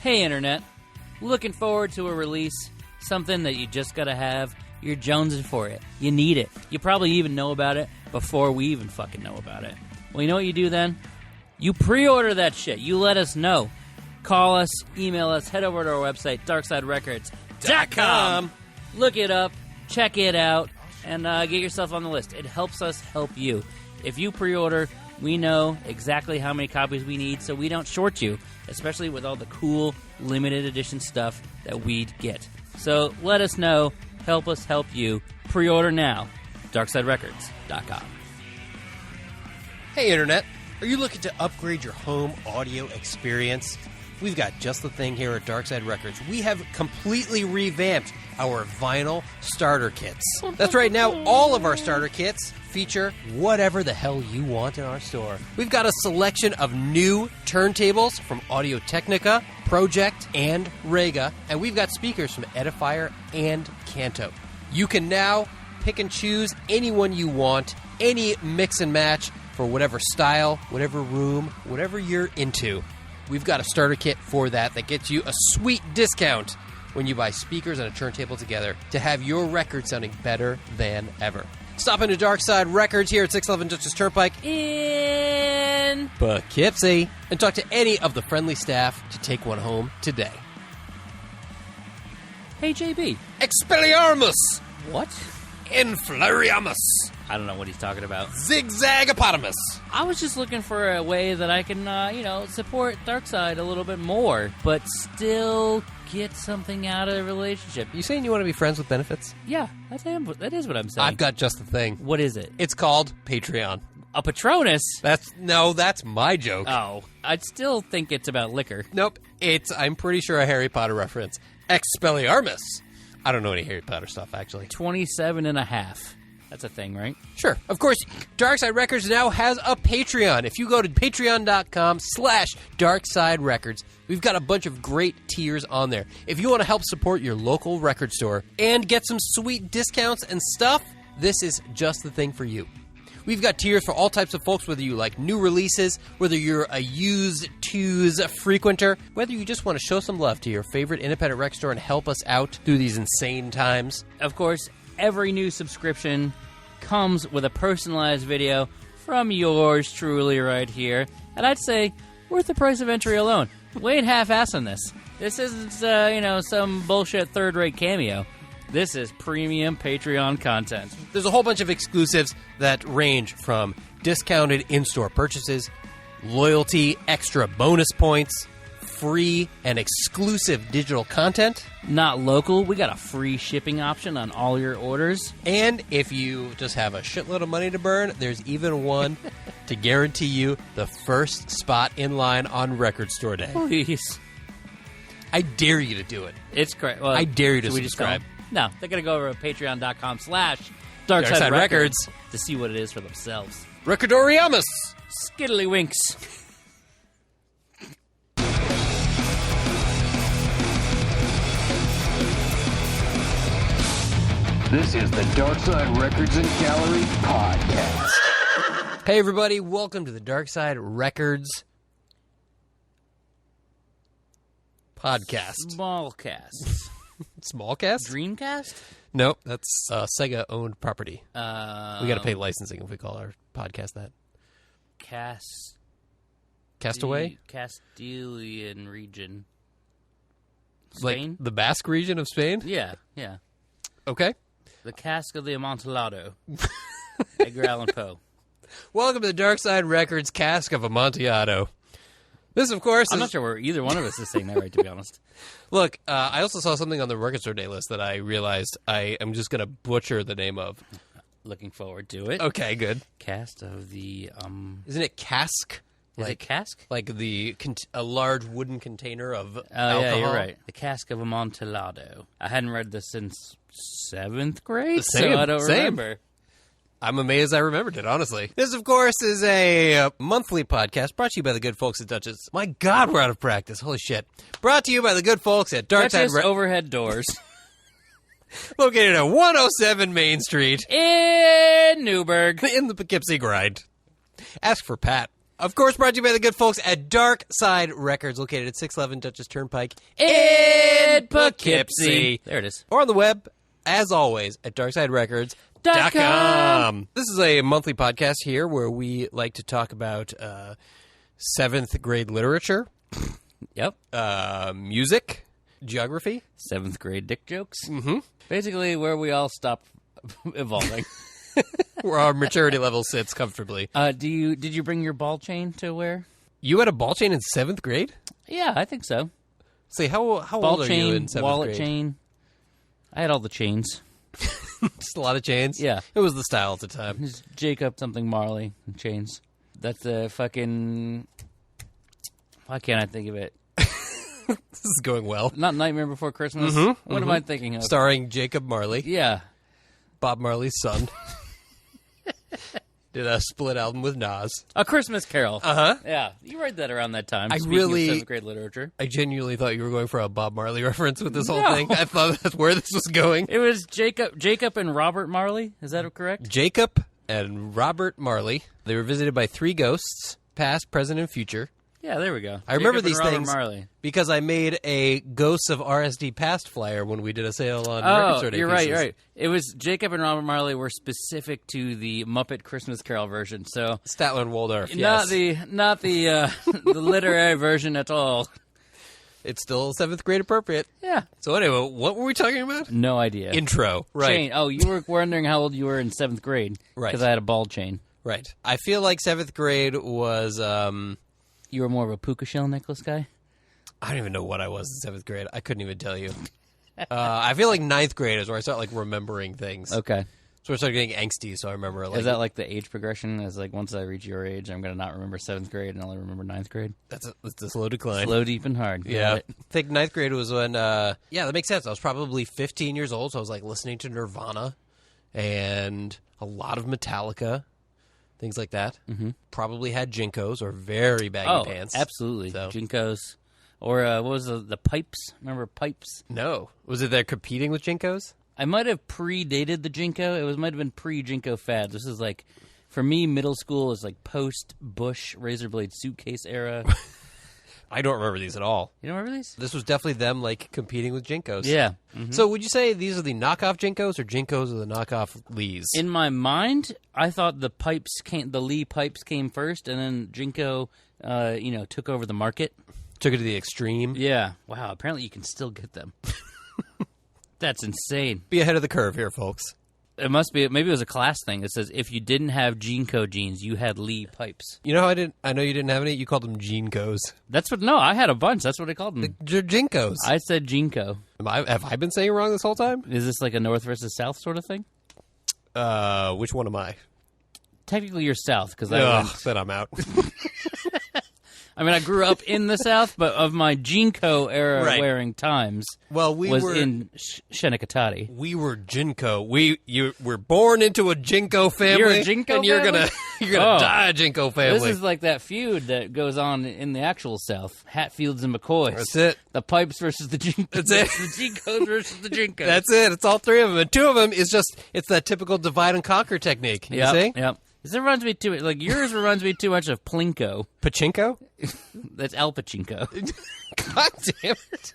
Hey, Internet. Looking forward to a release. Something that you just gotta have. You're jonesing for it. You need it. You probably even know about it before we even fucking know about it. Well, you know what you do then? You pre-order that shit. You let us know. Call us, email us, head over to our website, darksiderecords.com. Look it up, check it out, and get yourself on the list. It helps us help you. If you pre-order, we know exactly how many copies we need, so we don't short you, especially with all the cool, limited edition stuff that we get. So let us know. Help us help you. Pre-order now. darksiderecords.com. Hey, Internet. Are you looking to upgrade your home audio experience? We've got just the thing here at Darkside Records. We have completely revamped our vinyl starter kits. That's right. Now, all of our starter kits feature whatever the hell you want in our store. We've got a selection of new turntables from Audio-Technica, Project, and Rega, and we've got speakers from Edifier and Canto. You can now pick and choose any one you want, any mix and match for whatever style, whatever room, whatever you're into. We've got a starter kit for that gets you a sweet discount when you buy speakers and a turntable together to have your record sounding better than ever. Stop into Darkside Records here at 611 Dutchess Turnpike in Poughkeepsie and talk to any of the friendly staff to take one home today. Hey, JB. Expelliarmus! What? Inflariamus! I don't know what he's talking about. Zigzagapotamus! I was just looking for a way that I can, support Darkside a little bit more, but still get something out of the relationship. You saying you want to be friends with benefits? Yeah, that is what I'm saying. I've got just the thing. What is it? It's called Patreon. A Patronus? That's my joke. Oh, I'd still think it's about liquor. Nope, I'm pretty sure a Harry Potter reference. Expelliarmus! I don't know any Harry Potter stuff, actually. 27 and a half. That's a thing, right? Sure. Of course, Darkside Records now has a Patreon. If you go to patreon.com/Darkside Records, we've got a bunch of great tiers on there. If you want to help support your local record store and get some sweet discounts and stuff, this is just the thing for you. We've got tiers for all types of folks, whether you like new releases, whether you're a used twos frequenter, whether you just want to show some love to your favorite independent record store and help us out through these insane times. Of course, every new subscription comes with a personalized video from yours truly right here. And I'd say, worth the price of entry alone. We ain't half-assing this. This isn't, some bullshit third-rate cameo. This is premium Patreon content. There's a whole bunch of exclusives that range from discounted in-store purchases, loyalty, extra bonus points, free and exclusive digital content. Not local. We got a free shipping option on all your orders. And if you just have a shitload of money to burn, there's even one to guarantee you the first spot in line on Record Store Day. Please. I dare you to do it. It's great. Well, I dare you to subscribe. No, they're going to go over to patreon.com/Darkside Records to see what it is for themselves. Recordoriamus! Skiddlywinks. This is the Darkside Records and Gallery Podcast. Hey, everybody. Welcome to the Darkside Records Podcast. Smallcast. Smallcast? Dreamcast? Nope, that's Sega-owned property. We got to pay licensing if we call our podcast that. Castaway? Castilian region. Spain? Like the Basque region of Spain? Yeah. Okay. The Cask of the Amontillado. Edgar Allan Poe. Welcome to the Darkside Records Cask of Amontillado. This, of course, I'm not sure where either one of us is saying that right, to be honest. Look, I also saw something on the Record Store Day list that I realized I am just going to butcher the name of. Looking forward to it. Okay, good. Cast of the... Isn't it cask? Is it cask? Like a large wooden container of alcohol? Yeah, you're right. The Cask of Amontillado. I hadn't read this since 7th grade, so I don't remember. I'm amazed I remembered it, honestly. This, of course, is a monthly podcast brought to you by the good folks at Dutchess. My God, we're out of practice. Holy shit. Brought to you by the good folks at Dutchess Overhead Doors. Located at 107 Main Street. In Newburgh. In the Poughkeepsie grind. Ask for Pat. Of course, brought to you by the good folks at Darkside Records, located at 611 Dutchess Turnpike in Poughkeepsie. There it is. Or on the web, as always, at darksiderecords.com. This is a monthly podcast here where we like to talk about 7th grade literature. Yep. Music, geography. 7th grade dick jokes. Mm-hmm. Basically where we all stop evolving. Where our maturity level sits comfortably. Did you bring your ball chain to wear? You had a ball chain in 7th grade? Yeah, I think so. Say, how old are you in 7th wallet grade? chain. I had all the chains. Just a lot of chains? Yeah. It was the style at the time. Just Jacob something Marley and chains. That's a fucking... Why can't I think of it? This is going well. Not Nightmare Before Christmas? Mm-hmm, What am I thinking of? Starring Jacob Marley. Yeah. Bob Marley's son. Did a split album with Nas. A Christmas Carol. Uh-huh. Yeah. You read that around that time. I Speaking really- of 7th grade literature. I genuinely thought you were going for a Bob Marley reference with this whole No. thing. I thought that's where this was going. It was Jacob and Robert Marley. Is that correct? Jacob and Robert Marley. They were visited by 3 ghosts, past, present, and future. Yeah, there we go. I remember Jacob and these Robert things Marley. because I made a Ghosts of RSD Past flyer when we did a sale on record Oh, store day you're pieces. right. It was Jacob and Robert Marley were specific to the Muppet Christmas Carol version. So Statler and Waldorf, yes. not the the literary version at all. It's still 7th grade appropriate. Yeah. So anyway, what were we talking about? No idea. Intro. Right. Chain. Oh, you were wondering how old you were in 7th grade. Right. Because I had a ball chain. Right. I feel like 7th grade was... You were more of a puka shell necklace guy? I don't even know what I was in 7th grade. I couldn't even tell you. I feel like 9th grade is where I start like remembering things. Okay. So I started getting angsty, so I remember like... Is that like the age progression? Is like once I reach your age, I'm going to not remember 7th grade and only remember 9th grade? That's a slow decline. Slow, deep, and hard. Yeah. Got it. I think 9th grade was when... yeah, that makes sense. I was probably 15 years old, so I was like listening to Nirvana and a lot of Metallica, things like that. Mm-hmm. Probably had JNCOs or very baggy pants. Absolutely. So. JNCOs. Or what was the Pipes? Remember Pipes? No. Was it they're competing with JNCOs? I might have predated the JNCO. It might have been pre-JNCO fad. This is like, for me, middle school is like post-Bush razor blade suitcase era. I don't remember these at all. You don't remember these? This was definitely them like competing with JNCOs. Yeah. Mm-hmm. So would you say these are the knockoff JNCOs or JNCOs are the knockoff Lees? In my mind, I thought the Lee pipes came first, and then JNCO, took over the market. Took it to the extreme. Yeah. Wow. Apparently, you can still get them. That's insane. Be ahead of the curve here, folks. It must be. Maybe it was a class thing. It says if you didn't have JNCO jeans, you had Lee pipes. You know how I know you didn't have any? You called them JNCOs. That's what. No, I had a bunch. That's what I called them. They're JNCOs. I said JNCO. Have I been saying it wrong this whole time? Is this like a north versus south sort of thing? Which one am I? Technically, you're south because I then I'm out. I grew up in the South, but of my JNCO era wearing times, well, we was were in Shenectady. We were JNCO. You were born into a JNCO family. You're a JNCO and you're family? gonna die a JNCO family. This is like that feud that goes on in the actual South. Hatfields and McCoys. That's it. The pipes versus the JNCOs. That's it. The JNCOs versus the JNCOs. That's it. It's all 3 of them, and 2 of them is it's that typical divide and conquer technique. You see? Yep. This reminds me too. Like yours reminds me too much of Plinko. Pachinko? That's Al Pachinko. God damn it!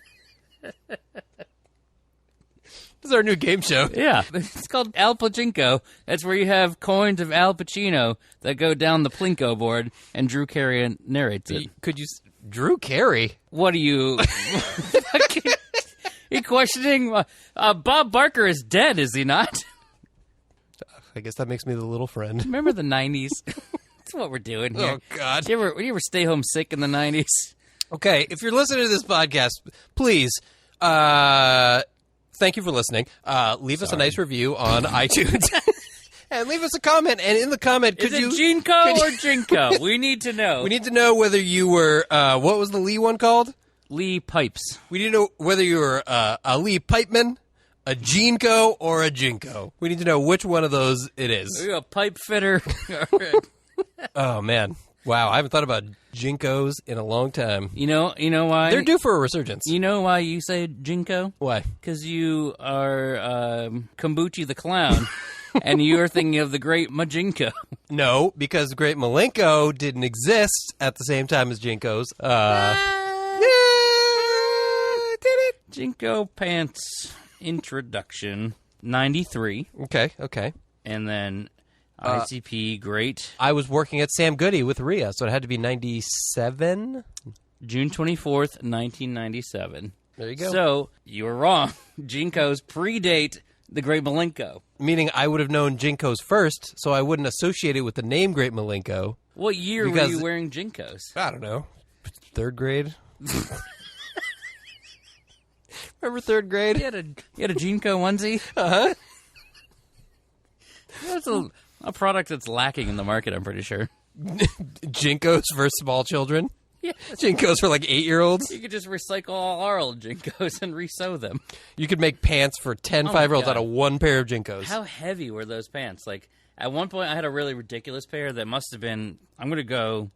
This is our new game show. Yeah, it's called Al Pachinko. That's where you have coins of Al Pacino that go down the Plinko board, and Drew Carey narrates it. Drew Carey? What are you? You questioning? Bob Barker is dead, is he not? I guess that makes me the little friend. Remember the 90s? That's what we're doing here. Oh, God. Did you ever stay home sick in the 90s? Okay, if you're listening to this podcast, please, thank you for listening. Leave us a nice review on iTunes. And leave us a comment. And in the comment, Is it JNCO or JNCO? We need to know. We need to know whether you were, what was the Lee one called? Lee Pipes. We need to know whether you were a Lee Pipeman, a JNCO, or a JNCO. We need to know which one of those it is. Are you a pipe fitter? Oh, man. Wow, I haven't thought about JNCOs in a long time. You know why? They're due for a resurgence. You know why you say JNCO? Why? Because you are Kombuchi the Clown. and you're thinking of the Great Majinko. No, because Great Malenko didn't exist at the same time as JNCOs. Did it? Jinko Pants Introduction, 93. Okay. And then ICP, great. I was working at Sam Goody with Rhea, so it had to be 97? June 24th, 1997. There you go. So, you were wrong. JNCOs predate the Great Malenko. Meaning I would have known JNCOs first, so I wouldn't associate it with the name Great Malenko. What year were you wearing JNCOs? I don't know. 3rd grade? Remember 3rd grade? You had a JNCO onesie? Uh-huh. That's a product that's lacking in the market, I'm pretty sure. JNCOs for small children? Yeah. JNCOs for like 8-year-olds? You could just recycle all our old JNCOs and resew them. You could make pants for 10 Oh 5-year-olds God. out of one pair of JNCOs. How heavy were those pants? Like, at one point, I had a really ridiculous pair that must have been, I'm going to go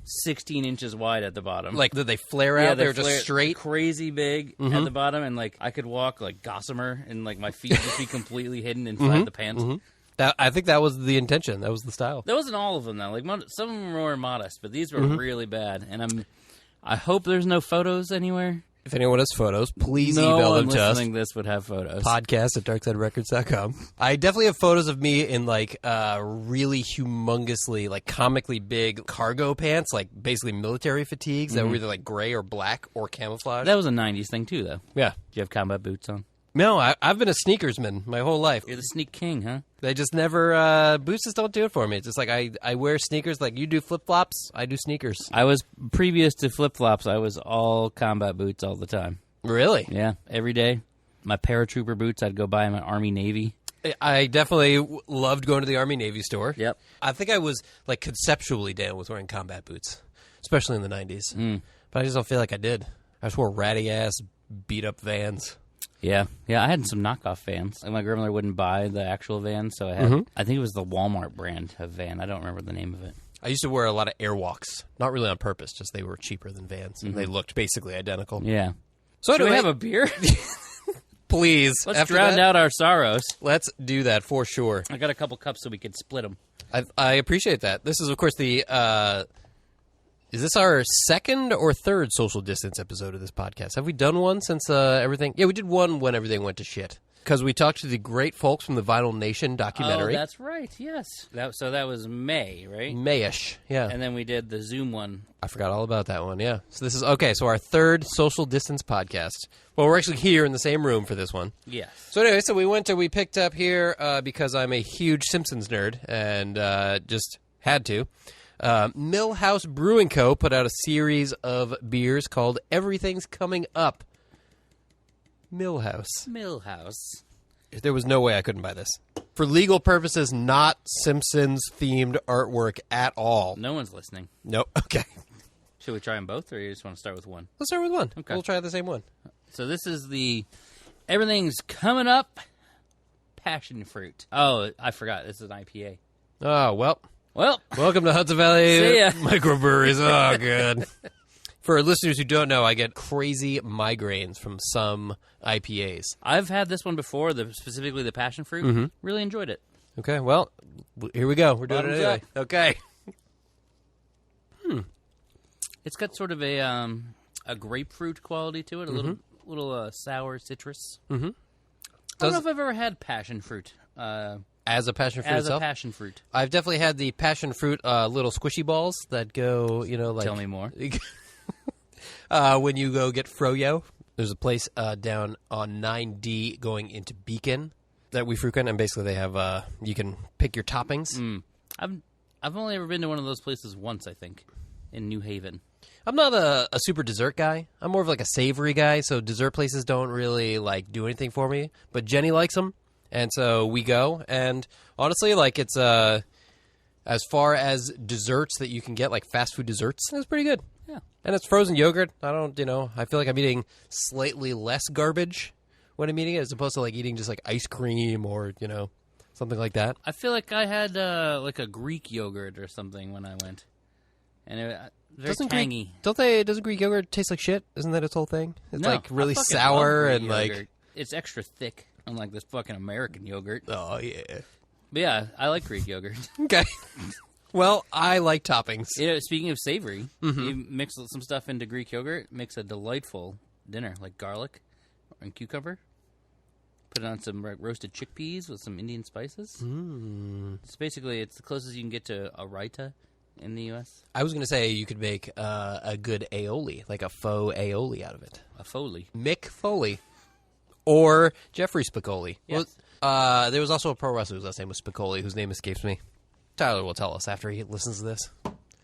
16 inches wide at the bottom. Like, did they flare out? They were just straight? Crazy big at the bottom, and, like, I could walk like Gossamer, and, like, my feet would be completely hidden inside the pants. I think that was the intention. That was the style. That wasn't all of them, though. Like, some of them were modest, but these were really bad, and I hope there's no photos anywhere. If anyone has photos, please No email one them to us. listening to this would have photos. Podcast@darksiderecords.com. I definitely have photos of me in, like, really humongously, like, comically big cargo pants, like, basically military fatigues that were either, like, gray or black or camouflage. That was a 90s thing, too, though. Yeah. Do you have combat boots on? No, I've been a sneakersman my whole life. You're the sneak king, huh? They just never, boots just don't do it for me. It's just like I wear sneakers like you do flip-flops, I do sneakers. I was, previous to flip-flops, I was all combat boots all the time. Really? Yeah, every day. My paratrooper boots, I'd go buy them at Army Navy. I definitely loved going to the Army-Navy store. Yep. I think I was, like, conceptually down with wearing combat boots, especially in the 90s. But I just don't feel like I did. I just wore ratty-ass, beat-up Vans. Yeah, I had some knockoff Vans. Like, my grandmother wouldn't buy the actual Vans, so I had, I think it was the Walmart brand of Van. I don't remember the name of it. I used to wear a lot of Airwalks. Not really on purpose, just they were cheaper than Vans. And they looked basically identical. Yeah. So Do we anyway, have a beer? please. Let's after drown that, out our sorrows. Let's do that for sure. I got a couple cups so we could split them. I appreciate that. This is, of course, the... is this our second or third social distance episode of this podcast? Have we done one since everything... Yeah, we did one when everything went to shit. Because we talked to the great folks from the Vinyl Nation documentary. Oh, that's right, yes. So that was May, right? Mayish, yeah. And then we did the Zoom one. I forgot all about that one, yeah. So this is... Okay, so our third social distance podcast. Well, we're actually here in the same room for this one. Yes. So anyway, we picked up here because I'm a huge Simpsons nerd and just had to. Mill House Brewing Co. put out a series of beers called Everything's Coming Up. Millhouse. There was no way I couldn't buy this. For legal purposes, not Simpsons-themed artwork at all. No one's listening. No, okay. Should we try them both, or you just want to start with one? Let's start with one. Okay. We'll try the same one. So this is the Everything's Coming Up Passion Fruit. Oh, I forgot. This is an IPA. Oh, well. Welcome to Hudson Valley See ya. Microbreweries. Oh, good. For listeners who don't know, I get crazy migraines from some IPAs. I've had this one before, specifically the passion fruit. Really enjoyed it. Okay, well, here we go. We're doing Bottoms it anyway. up. Okay. It's got sort of a grapefruit quality to it, a little sour citrus. I don't know if I've ever had passion fruit. As a passion fruit As itself? a passion fruit. I've definitely had the passion fruit little squishy balls that go, like... Tell me more. When you go get froyo, there's a place down on 9D going into Beacon that we frequent, and basically they have, you can pick your toppings. I've only ever been to one of those places once, I think, in New Haven. I'm not a super dessert guy. I'm more of like a savory guy, so dessert places don't really, do anything for me. But Jenny likes them, and so we go, and honestly, it's, as far as desserts that you can get, like fast food desserts, it's pretty good. Yeah. And it's frozen yogurt. I don't, I feel like I'm eating slightly less garbage when I'm eating it, as opposed to eating just ice cream or, something like that. I feel like I had a Greek yogurt or something when I went, and it very tangy. Doesn't Greek yogurt taste like shit? Isn't that its whole thing? It's No, really I fucking sour love and Greek yogurt. It's extra thick, unlike this fucking American yogurt. Oh yeah. But yeah, I like Greek yogurt. Okay. Well, I like toppings. Speaking of savory, you mix some stuff into Greek yogurt, makes a delightful dinner, like garlic and cucumber. Put it on some roasted chickpeas with some Indian spices. It's the closest you can get to a raita in the U.S. I was going to say you could make a good aioli, like a faux aioli out of it. A Foley. Mick Foley. Or Jeffrey Spicoli. Yes. Well, there was also a pro wrestler whose last name was Spicoli, whose name escapes me. Tyler will tell us after he listens to this.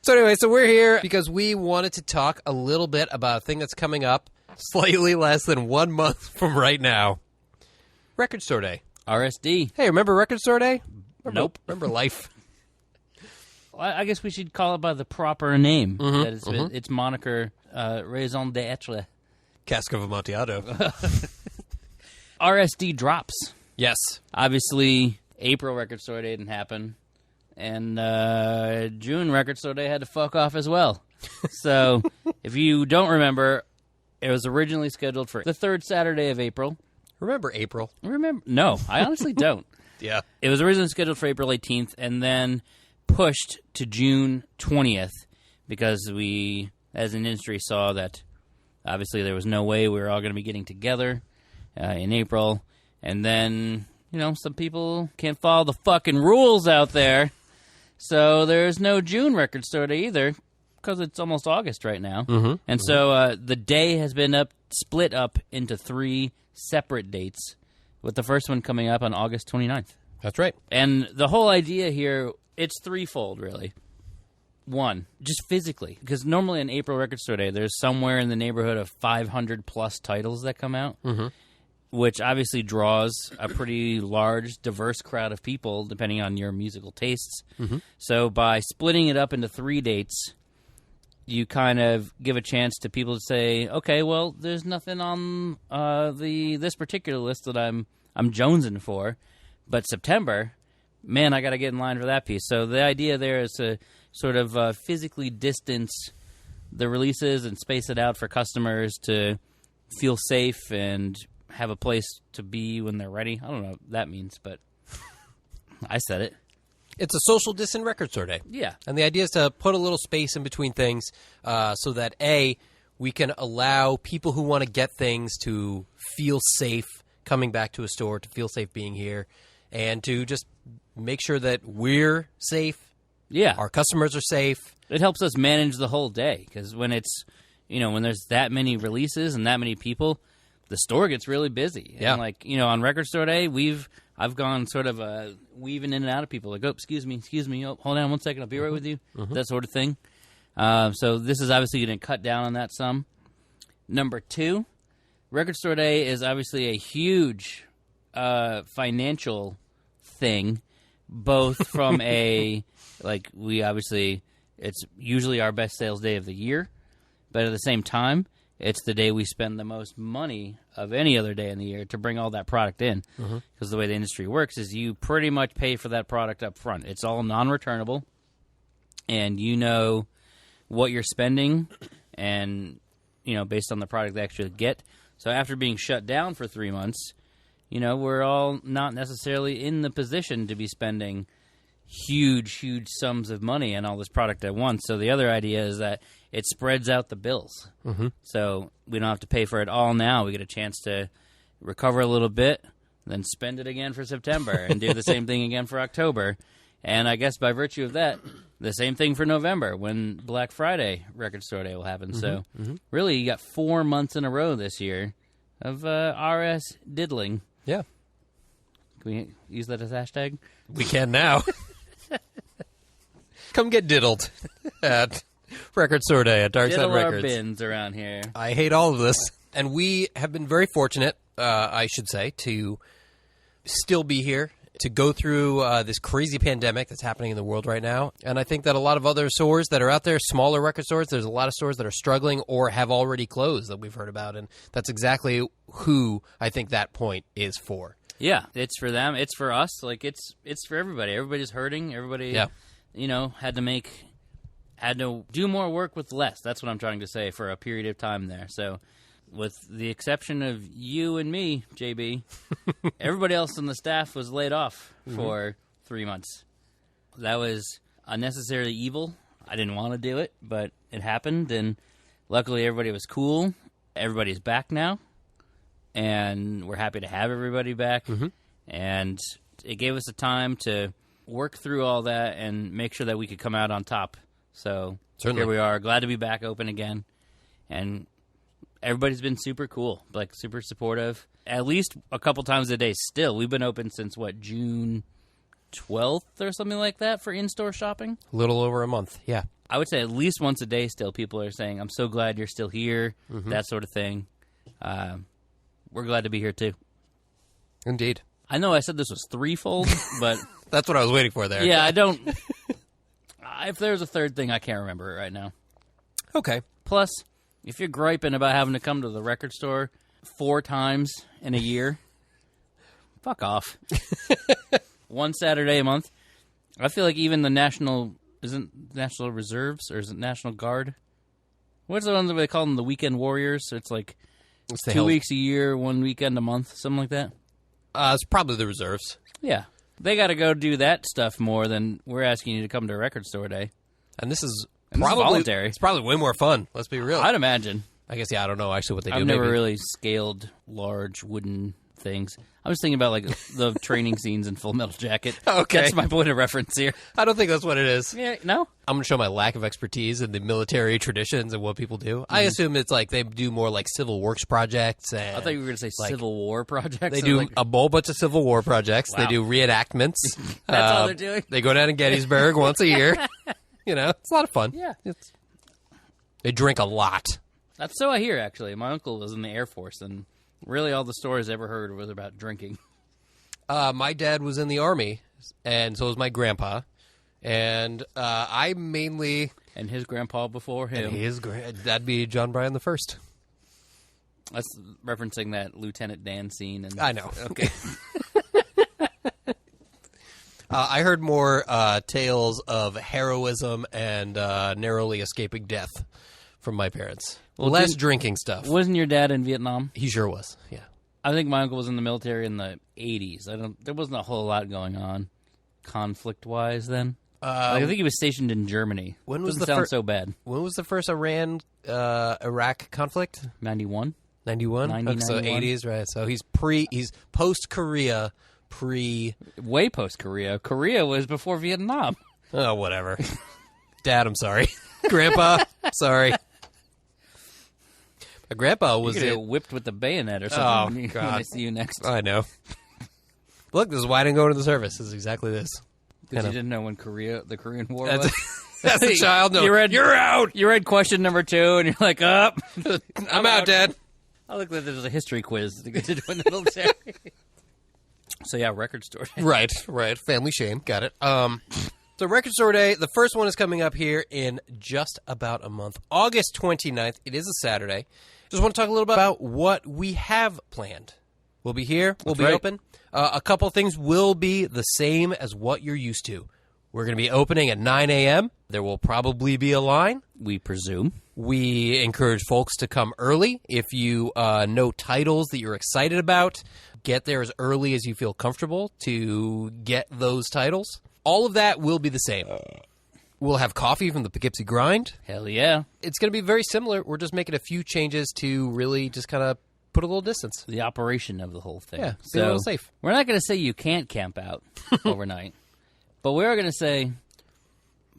So anyway, we're here because we wanted to talk a little bit about a thing that's coming up slightly less than 1 month from right now. Record Store Day. RSD. Hey, remember Record Store Day? Nope. Remember life. Well, I guess we should call it by the proper name. Its moniker, raison d'etre. Cask of Amontillado. RSD drops. Yes. Obviously, April Record Store Day didn't happen. And June Record Store Day had to fuck off as well. So, if you don't remember, it was originally scheduled for the third Saturday of April. Remember April? No, I honestly don't. Yeah. It was originally scheduled for April 18th and then pushed to June 20th because we, as an industry, saw that obviously there was no way we were all going to be getting together in April. And then, some people can't follow the fucking rules out there. So there's no June Record Store Day either because it's almost August right now. And so the day has been split up into 3 separate dates, with the first one coming up on August 29th. That's right. And the whole idea here, it's threefold, really. One, just physically, because normally on April Record Store Day, there's somewhere in the neighborhood of 500-plus titles that come out, which obviously draws a pretty large, diverse crowd of people, depending on your musical tastes. So by splitting it up into 3 dates, you kind of give a chance to people to say, okay, well, there's nothing on this particular list that I'm jonesing for, but September, man, I got to get in line for that piece. So the idea there is to sort of physically distance the releases and space it out for customers to feel safe and have a place to be when they're ready. I don't know what that means, but I said it. It's a social distant Record Store Day. Yeah. And the idea is to put a little space in between things so that, A, we can allow people who want to get things to feel safe coming back to a store, to feel safe being here, and to just make sure that we're safe. Yeah. Our customers are safe. It helps us manage the whole day because when it's, when there's that many releases and that many people, the store gets really busy. Yeah. And on Record Store Day, I've gone sort of weaving in and out of people. Like, oh, excuse me. Oh, hold on 1 second. I'll be right with you. That sort of thing. So this is obviously going to cut down on that some. Number 2, Record Store Day is obviously a huge financial thing, both from it's usually our best sales day of the year, but at the same time, it's the day we spend the most money of any other day in the year to bring all that product in. Because the way the industry works is you pretty much pay for that product up front. It's all non-returnable, and you know what you're spending and, based on the product they actually get. So after being shut down for 3 months, we're all not necessarily in the position to be spending huge sums of money on all this product at once. So the other idea is that it spreads out the bills. So we don't have to pay for it all now. We get a chance to recover a little bit, then spend it again for September and do the same thing again for October. And I guess by virtue of that, the same thing for November when Black Friday Record Store Day will happen. So really, you got 4 months in a row this year of RS diddling. Yeah. Can we use that as hashtag? We can now. Come get diddled at Record Store Day at Darkside Diddle Records. our bins around here. I hate all of this. And we have been very fortunate, I should say, to still be here, to go through this crazy pandemic that's happening in the world right now. And I think that a lot of other stores that are out there, smaller record stores, there's a lot of stores that are struggling or have already closed that we've heard about. And that's exactly who I think that point is for. Yeah, it's for them. It's for us. It's for everybody. Everybody's hurting. Everybody, had to do more work with less. That's what I'm trying to say for a period of time there. So with the exception of you and me, JB, everybody else on the staff was laid off for 3 months. That was unnecessarily evil. I didn't want to do it, but it happened, and luckily everybody was cool. Everybody's back now, and we're happy to have everybody back. And it gave us the time to work through all that and make sure that we could come out on top. So Certainly. Here we are, glad to be back open again. And everybody's been super cool, like super supportive. At least a couple times a day still. We've been open since, June 12th or something like that for in-store shopping? A little over a month, yeah. I would say at least once a day still people are saying, I'm so glad you're still here, that sort of thing. We're glad to be here, too. Indeed. I know I said this was threefold, but... That's what I was waiting for there. Yeah, I don't... if there's a third thing, I can't remember it right now. Okay. Plus, if you're griping about having to come to the record store 4 times in a year, fuck off. One Saturday a month. I feel like even the National... Isn't National Reserves, or is it National Guard? What's the one that they call them, the Weekend Warriors? So it's like It's the 2 weeks a year, 1 weekend a month, something like that. It's probably the reserves. Yeah. They got to go do that stuff more than we're asking you to come to a record store day. And this is And this is probably voluntary. It's probably way more fun. Let's be real. I'd imagine. I guess, yeah, I don't know actually what they do. I've never maybe. really scaled large wooden things. I was thinking about like the training scenes in Full Metal Jacket. Okay. That's my point of reference here. I don't think that's what it is. Yeah, no? I'm going to show my lack of expertise in the military traditions and what people do. I assume it's like they do more like civil works projects. And I thought you were going to say like, Civil War projects. They do Like, a whole bunch of Civil War projects. Wow. They do reenactments. That's all they're doing? They go down to Gettysburg once a year. You know, it's a lot of fun. Yeah. They drink a lot. That's so I hear, actually. My uncle was in the Air Force, and really all the stories I ever heard was about drinking. My dad was in the Army, and so was my grandpa. And I mainly... And his grandpa before him. That'd be John Bryan the First. That's referencing that Lieutenant Dan scene. And I know. Okay. I heard more tales of heroism and narrowly escaping death from my parents. Well, Less drinking stuff. Wasn't your dad in Vietnam? He sure was, yeah. I think my uncle was in the military in the 80s. There wasn't a whole lot going on conflict-wise then. I think he was stationed in Germany. When was Doesn't the sound so bad. When was the first Iran-Iraq conflict? 91? 91? 90, So 91. 80s, right. So he's post-Korea, Way post-Korea. Korea was before Vietnam. Oh, whatever. Dad, I'm sorry. Grandpa, sorry. My grandpa was You're going to get whipped with the bayonet or something Oh, when God. I see you next. I know. Look, this is why I didn't go into the service. This is exactly this. Because you didn't know when the Korean War That's, was. that's a child. No, you're out. You read question number 2, and you're like, up. I'm out, Dad. I look like there's a history quiz to get to do in the military. So, yeah, record store day. Right. Family shame. Got it. So Record Store Day, the first one is coming up here in just about a month. August 29th. It is a Saturday. Just want to talk a little bit about what we have planned. We'll be here. We'll That's be right. open. A couple things will be the same as what you're used to. We're going to be opening at 9 a.m. There will probably be a line. We presume. We encourage folks to come early. If you know titles that you're excited about, get there as early as you feel comfortable to get those titles. All of that will be the same. We'll have coffee from the Poughkeepsie Grind. Hell yeah. It's going to be very similar. We're just making a few changes to really just kind of put a little distance. The operation of the whole thing. Yeah, be a little safe. We're not going to say you can't camp out overnight, but we are going to say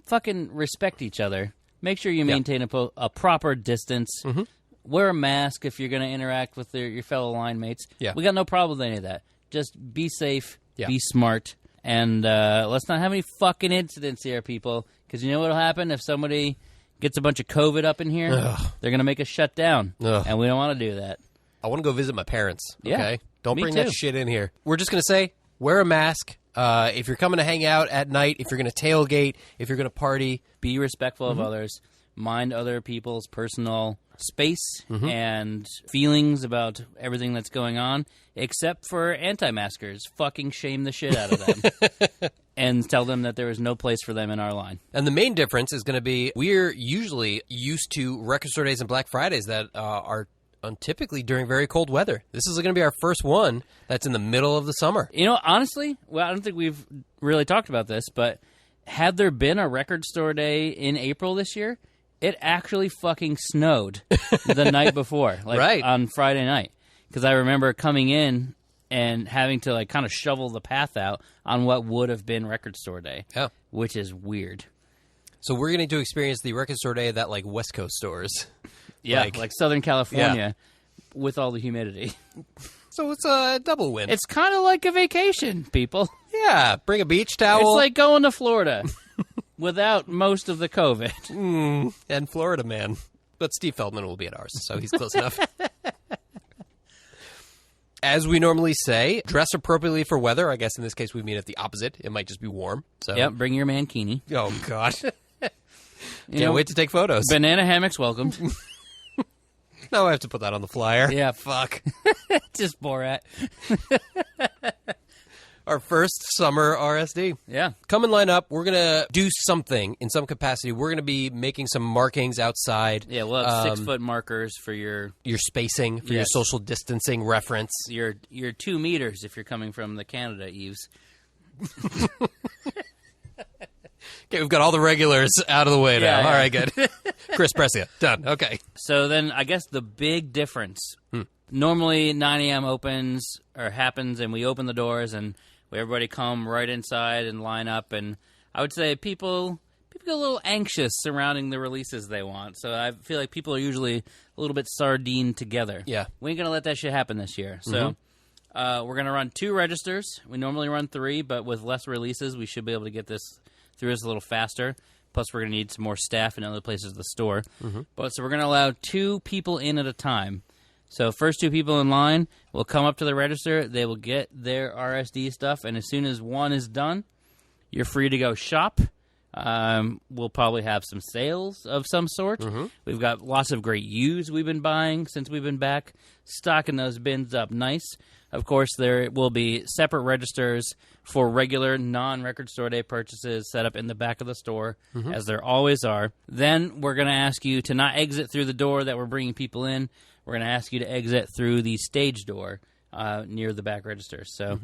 fucking respect each other. Make sure you maintain a proper distance. Mm-hmm. Wear a mask if you're going to interact with your fellow line mates. Yeah. We got no problem with any of that. Just be safe, Yeah. be smart, and let's not have any fucking incidents here, people, because you know what'll happen if somebody gets a bunch of COVID up in here? They're going to make us shut down, and we don't want to do that. I want to go visit my parents, Yeah, okay? Don't me bring too. that shit in here. We're just going to say, wear a mask. If you're coming to hang out at night, if you're going to tailgate, if you're going to party. Be respectful of others. Mind other people's personal space and feelings about everything that's going on, except for anti-maskers. Fucking shame the shit out of them. And tell them that there is no place for them in our line. And the main difference is going to be we're usually used to Record Store Days and Black Fridays that are typically during very cold weather. This is going to be our first one that's in the middle of the summer. You know, honestly, well, I don't think we've really talked about this, but had there been a record store day in April this year, it actually fucking snowed the night before, like on Friday night. Because I remember coming in and having to like kind of shovel the path out on what would have been record store day, which is weird. So we're going to experience the record store day that like West Coast stores. Yeah, like Southern California with all the humidity. So it's a double win. It's kind of like a vacation, people. Yeah, bring a beach towel. It's like going to Florida without most of the COVID. And Florida man. But Steve Feldman will be at ours, so he's close enough. As we normally say, dress appropriately for weather. I guess in this case we mean it the opposite. It might just be warm. So. Yep, bring your mankini. Oh, God. Can't wait to take photos. Banana hammocks welcomed. Now I have to put that on the flyer. Yeah. Fuck. Just Borat. Our first summer RSD. Yeah. Come and line up. We're going to do something in some capacity. We're going to be making some markings outside. Yeah, we'll have 6-foot markers for your spacing, for your social distancing reference. Your 2 meters if you're coming from the Canada eaves. Okay, we've got all the regulars out of the way now. Yeah. All right, good. Chris Pressia, done. Okay. So then I guess the big difference, normally 9 a.m. happens, and we open the doors, and everybody come right inside and line up. And I would say people get a little anxious surrounding the releases they want. So I feel like people are usually a little bit sardined together. Yeah. We ain't going to let that shit happen this year. So we're going to run 2 registers. We normally run 3, but with less releases, we should be able to get this through us a little faster. Plus, we're going to need some more staff in other places of the store. So we're going to allow 2 people in at a time. So first 2 people in line will come up to the register. They will get their RSD stuff, and as soon as one is done, you're free to go shop. We'll probably have some sales of some sort. We've got lots of great used we've been buying since we've been back, stocking those bins up nice. Of course, there will be separate registers for regular non-record store day purchases set up in the back of the store, as there always are. Then we're going to ask you to not exit through the door that we're bringing people in. We're going to ask you to exit through the stage door near the back registers. So,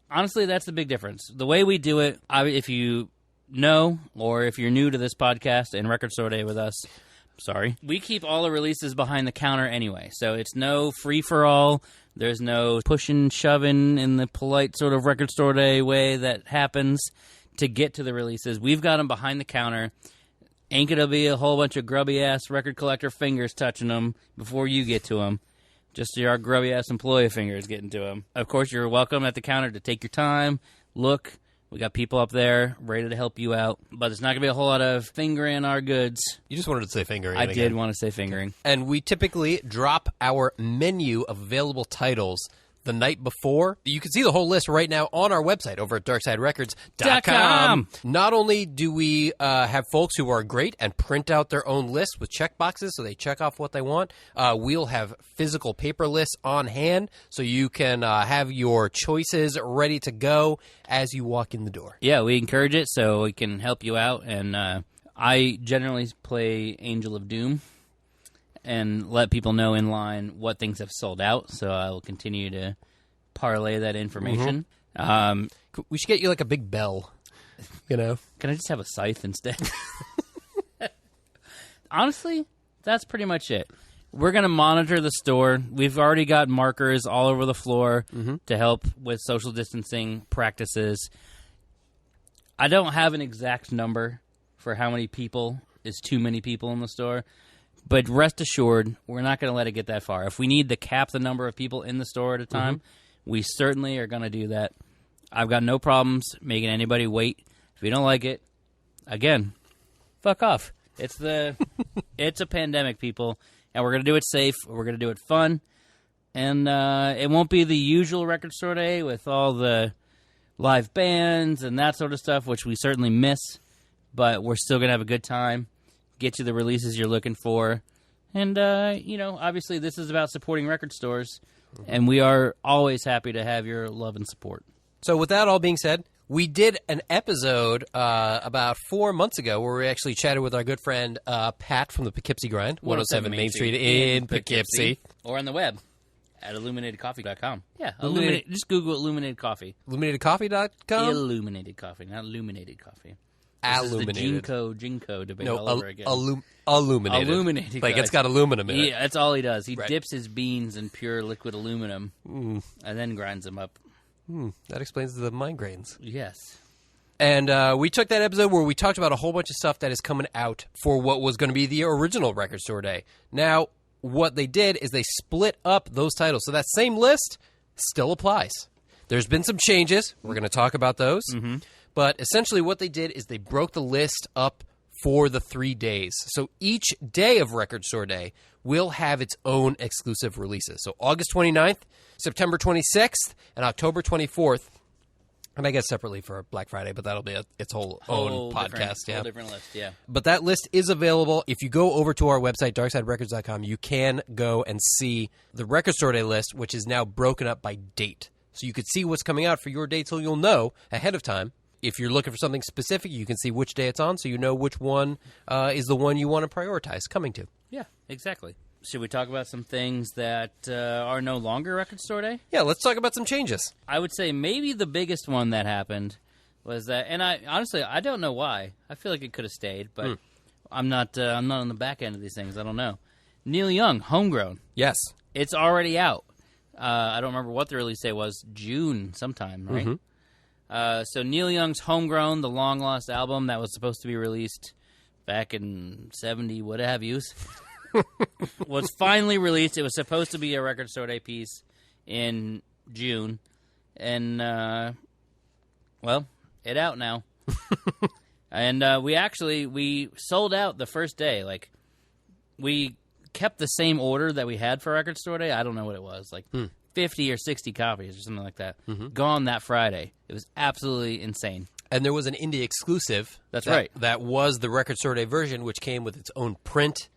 honestly, that's the big difference. The way we do it, if you know, or if you're new to this podcast and record store day with us, sorry, we keep all the releases behind the counter anyway. So it's no free-for-all. There's no pushing, shoving in the polite sort of record store day way that happens to get to the releases. We've got them behind the counter. Ain't going to be a whole bunch of grubby-ass record collector fingers touching them before you get to them. Just your grubby-ass employee fingers getting to them. Of course, you're welcome at the counter to take your time, look. We got people up there ready to help you out. But there's not going to be a whole lot of fingering our goods. You just wanted to say fingering. I did want to say fingering. And we typically drop our menu of available titles the night before. You can see the whole list right now on our website over at darksiderecords.com. Not only do we have folks who are great and print out their own list with check boxes so they check off what they want, we'll have physical paper lists on hand so you can have your choices ready to go as you walk in the door. Yeah, we encourage it so we can help you out. And I generally play Angel of Doom and let people know in line what things have sold out. So I will continue to parlay that information. We should get you like a big bell, you know? Can I just have a scythe instead? Honestly, that's pretty much it. We're going to monitor the store. We've already got markers all over the floor to help with social distancing practices. I don't have an exact number for how many people is too many people in the store. But rest assured, we're not going to let it get that far. If we need to cap the number of people in the store at a time, we certainly are going to do that. I've got no problems making anybody wait. If you don't like it, again, fuck off. It's a pandemic, people, and we're going to do it safe. We're going to do it fun, and it won't be the usual record store day with all the live bands and that sort of stuff, which we certainly miss, but we're still going to have a good time. Get you the releases you're looking for. And, obviously this is about supporting record stores, and we are always happy to have your love and support. So with that all being said, We did an episode about 4 months ago where we actually chatted with our good friend Pat from the Poughkeepsie Grind, 107 Main Street in Poughkeepsie. Or on the web at illuminatedcoffee.com. Yeah, just Google Illuminated Coffee. IlluminatedCoffee.com? Illuminated Coffee, not Illuminated Coffee. Illuminated. This is the JNCO debate all over again. Illuminated. Illuminated. Like it's got aluminum in it. Yeah, that's all he does. He dips his beans in pure liquid aluminum and then grinds them up. That explains the migraines. Yes. And we took that episode where we talked about a whole bunch of stuff that is coming out for what was going to be the original Record Store Day. Now, what they did is they split up those titles. So that same list still applies. There's been some changes. We're going to talk about those. Mm-hmm. But essentially what they did is they broke the list up for the 3 days. So each day of Record Store Day will have its own exclusive releases. So August 29th, September 26th, and October 24th. And I guess separately for Black Friday, but that'll be its whole own podcast. Whole different list, yeah. But that list is available. If you go over to our website, darksiderecords.com, you can go and see the Record Store Day list, which is now broken up by date. So you could see what's coming out for your date, so you'll know ahead of time. If you're looking for something specific, you can see which day it's on, so you know which one is the one you want to prioritize coming to. Yeah, exactly. Should we talk about some things that are no longer Record Store Day? Yeah, let's talk about some changes. I would say maybe the biggest one that happened was that, and I honestly I don't know why. I feel like it could have stayed, but I'm not on the back end of these things. I don't know. Neil Young, Homegrown. Yes, it's already out. I don't remember what the release date was. June sometime, right? Mm-hmm. So Neil Young's Homegrown, the long lost album that was supposed to be released back in 70 what have yous, was finally released. It was supposed to be a Record Store Day piece in June, and well, it out now. And we sold out the first day. Like, we kept the same order that we had for Record Store Day. I don't know what it was, like 50 or 60 copies or something like that. Gone that Friday. It was absolutely insane. And there was an indie exclusive. That's right. That was the Record Store Day version, which came with its own print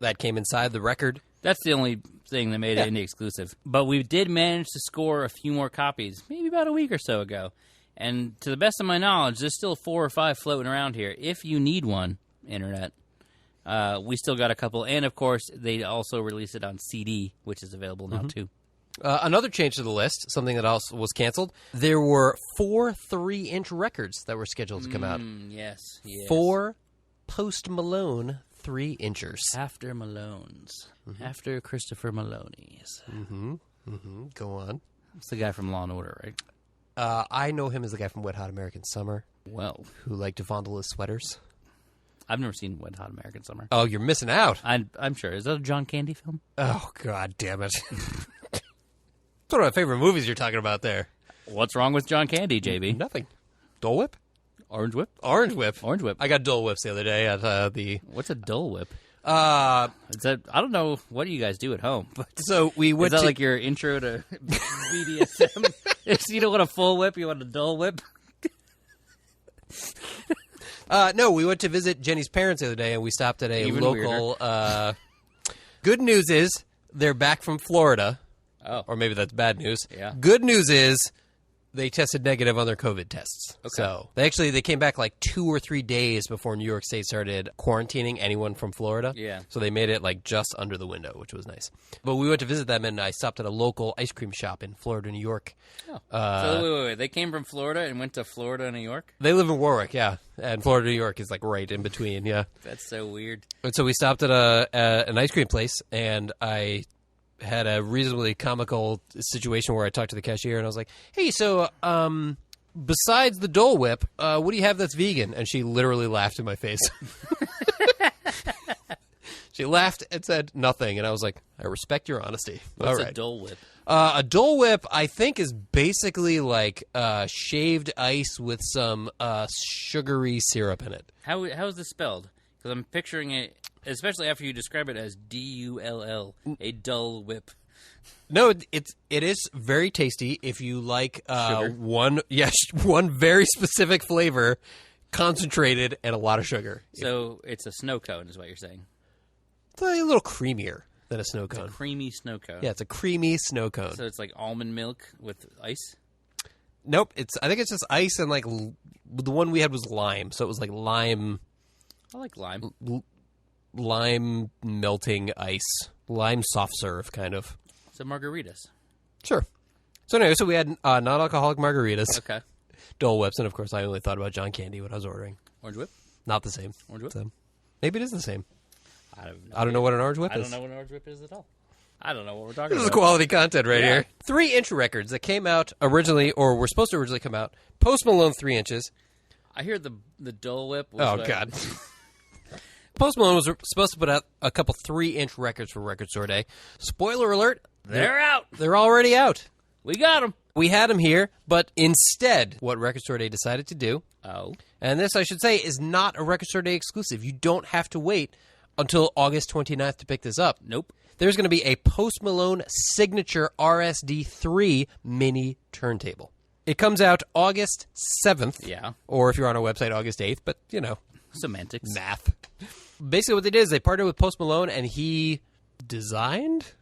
that came inside the record. That's the only thing that made it indie exclusive. But we did manage to score a few more copies, maybe about a week or so ago. And to the best of my knowledge, there's still 4 or 5 floating around here. If you need one, Internet, we still got a couple. And, of course, they also released it on CD, which is available now, too. Another change to the list, something that also was canceled, there were 4 3-inch records that were scheduled to come out. Yes. 4 Post Malone 3-inchers. After Malone's. After Christopher Maloney's. Go on. It's the guy from Law & Order, right? I know him as the guy from Wet Hot American Summer. Well. Who liked to fondle his sweaters. I've never seen Wet Hot American Summer. Oh, you're missing out. I'm sure. Is that a John Candy film? Oh, God damn it. It's one of my favorite movies you're talking about there. What's wrong with John Candy, JB? Nothing. Dole Whip? Orange Whip? Orange Whip. Orange Whip. I got Dole Whips the other day at the... What's a Dole Whip? Uh, Is that, I don't know what you guys do at home. But so we went is that like your intro to BDSM? If you don't want a full whip, you want a Dole Whip? No, we went to visit Jenny's parents the other day, and we stopped at a local... good news is they're back from Florida. Oh. Or maybe that's bad news. Yeah. Good news is they tested negative on their COVID tests. Okay. So they came back like 2 or 3 days before New York State started quarantining anyone from Florida. Yeah. So they made it like just under the window, which was nice. But we went to visit them, and I stopped at a local ice cream shop in Florida, New York. Oh. So wait. They came from Florida and went to Florida, New York? They live in Warwick, yeah. And Florida, New York is like right in between, yeah. That's so weird. And so we stopped at an ice cream place, and I had a reasonably comical situation where I talked to the cashier, and I was like, hey, so besides the Dole Whip, what do you have that's vegan? And she literally laughed in my face. She laughed and said nothing, and I was like, I respect your honesty. What's all right. a Dole Whip? A Dole Whip, I think, is basically like shaved ice with some sugary syrup in it. How is this spelled? Because I'm picturing it, especially after you describe it as D-U-L-L, a Dole Whip. No, it is very tasty if you like Sugar? one very specific flavor, concentrated, and a lot of sugar. So it's a snow cone is what you're saying. It's a little creamier than a snow cone. It's a creamy snow cone. Yeah, it's a creamy snow cone. So it's like almond milk with ice? Nope. I think it's just ice and like the one we had was lime, so it was like lime. I like lime. Lime melting ice, lime soft serve kind of. So margaritas. Sure. So anyway, we had non-alcoholic margaritas. Okay. Dole Whips, and of course I only thought about John Candy when I was ordering. Orange whip? Not the same. Orange whip? So, maybe it is the same. I don't know what an orange whip is. I don't know what an orange whip is at all. I don't know what we're talking This about. is quality content right Yeah. here. 3-inch records that came out originally, or were supposed to originally come out. Post Malone 3 inches. I hear the Dole Whip. Was Oh, God. Post Malone was supposed to put out a couple 3-inch records for Record Store Day. Spoiler alert. They're out. They're already out. We got them. We had them here, but instead, what Record Store Day decided to do, and this, I should say, is not a Record Store Day exclusive. You don't have to wait until August 29th to pick this up. Nope. There's going to be a Post Malone Signature RSD3 mini turntable. It comes out August 7th. Yeah. Or if you're on our website, August 8th, but, you know. Semantics. Math. Basically what they did is they partnered with Post Malone, and he designed?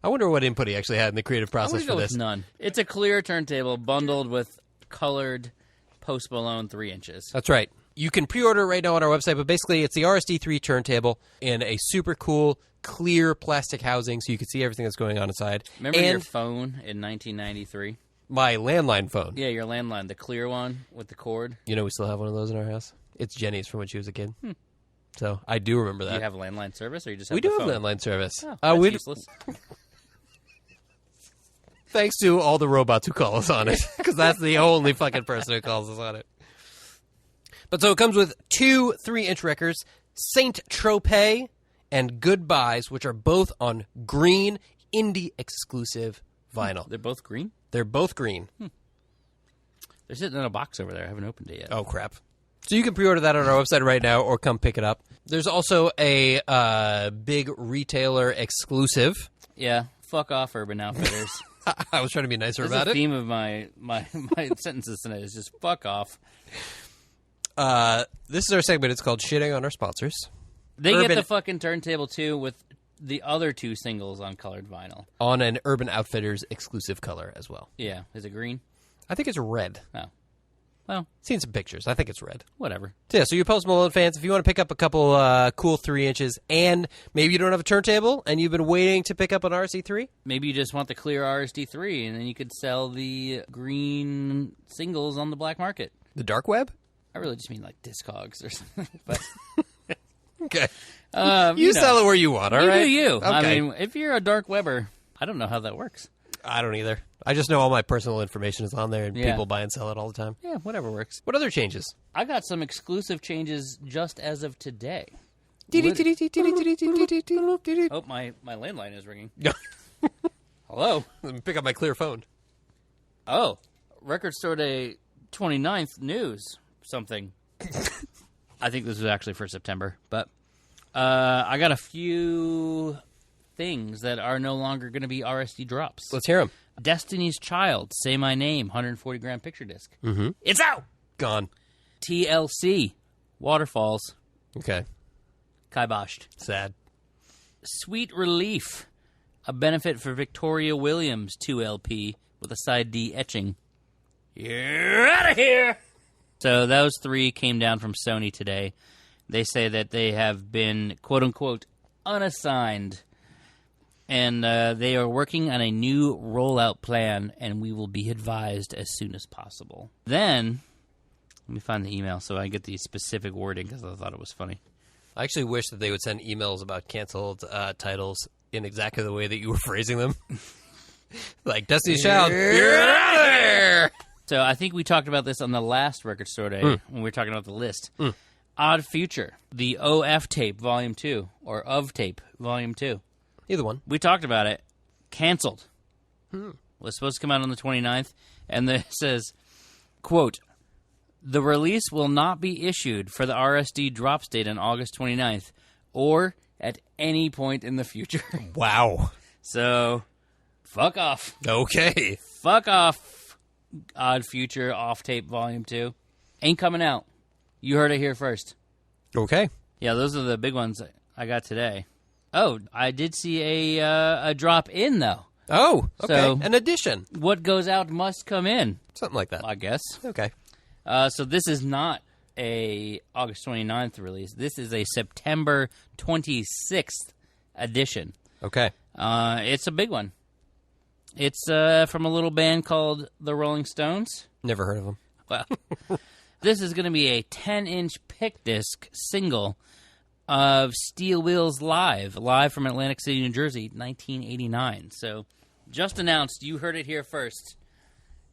I wonder what input he actually had in the creative process for this. None. It's a clear turntable bundled with colored Post Malone 3 inches. That's right. You can pre-order it right now on our website, but basically it's the RSD3 turntable in a super cool, clear plastic housing so you can see everything that's going on inside. Remember your phone in 1993? My landline phone. Yeah, your landline, the clear one with the cord. You know we still have one of those in our house? It's Jenny's from when she was a kid. So I do remember that. Do you have landline service, or you just have we the do phone? have landline service. Oh, that's useless. Thanks to all the robots who call us on it, because that's the only fucking person who calls us on it. But so it comes with 2 3-inch records, Saint Tropez and Goodbyes, which are both on green, indie exclusive vinyl. They're both green? They're both green. They're sitting in a box over there. I haven't opened it yet. Oh, crap. So you can pre-order that on our website right now or come pick it up. There's also a big retailer exclusive. Yeah, fuck off, Urban Outfitters. I was trying to be nicer That's about the it. theme of my sentences tonight is just fuck off. This is our segment. It's called Shitting on Our Sponsors. They get the fucking turntable, too, with the other 2 singles on colored vinyl. On an Urban Outfitters exclusive color as well. Yeah. Is it green? I think it's red. Oh. Well, Seen some pictures. I think it's red. whatever. So, yeah, so you Post Malone fans, if you want to pick up a couple cool 3 inches and maybe you don't have a turntable and you've been waiting to pick up an RC3, Maybe you just want the clear RSD3, and then you could sell the green singles on the black market. the dark web? I really just mean like Discogs or something. But Okay. you sell it where you want, all you right? do you. Okay. I mean, if you're a dark webber, I don't know how that works. I don't either. I just know all my personal information is on there and Yeah. people buy and sell it all the time. Yeah, whatever works. What other changes? I got some exclusive changes just as of today. Oh, Oh, my landline is ringing. Hello? Let me pick up my clear phone. Oh, Record Store Day 29th news something. I think this was actually for September, but I got a few things that are no longer going to be RSD drops. Let's hear them. Destiny's Child, Say My Name, 140-gram picture disc. Mm-hmm. It's out! Gone. TLC, Waterfalls, Okay. kiboshed. Sad. Sweet Relief, a benefit for Victoria Williams 2LP with a side D etching. You're out of here! So those 3 came down from Sony today. They say that they have been, quote-unquote, unassigned, and they are working on a new rollout plan, and we will be advised as soon as possible. Then, let me find the email so I get the specific wording, because I thought it was funny. I actually wish that they would send emails about canceled titles in exactly the way that you were phrasing them. Like, Destiny's Child, you're out of there! So I think we talked about this on the last Record Store Day when we were talking about the list. Odd Future, the OF Tape Volume 2, or Of Tape Volume 2. Either one. We talked about it. Canceled. Was supposed to come out on the 29th, and it says, quote, the release will not be issued for the RSD drops date on August 29th, or at any point in the future. Wow. So, fuck off. Okay. Fuck off, Odd Future Off Tape Volume 2. Ain't coming out. You heard it here first. Okay. Yeah, those are the big ones I got today. Oh, I did see a drop in, though. Oh, okay. So, an addition. What goes out must come in, Something like that. I guess. Okay. So this is not a August 29th release. This is a September 26th edition. Okay. It's a big one. It's from a little band called the Rolling Stones. Never heard of them. Well, this is going to be a 10-inch pick disc single of Steel Wheels live from Atlantic City, New Jersey, 1989. So, just announced, you heard it here first.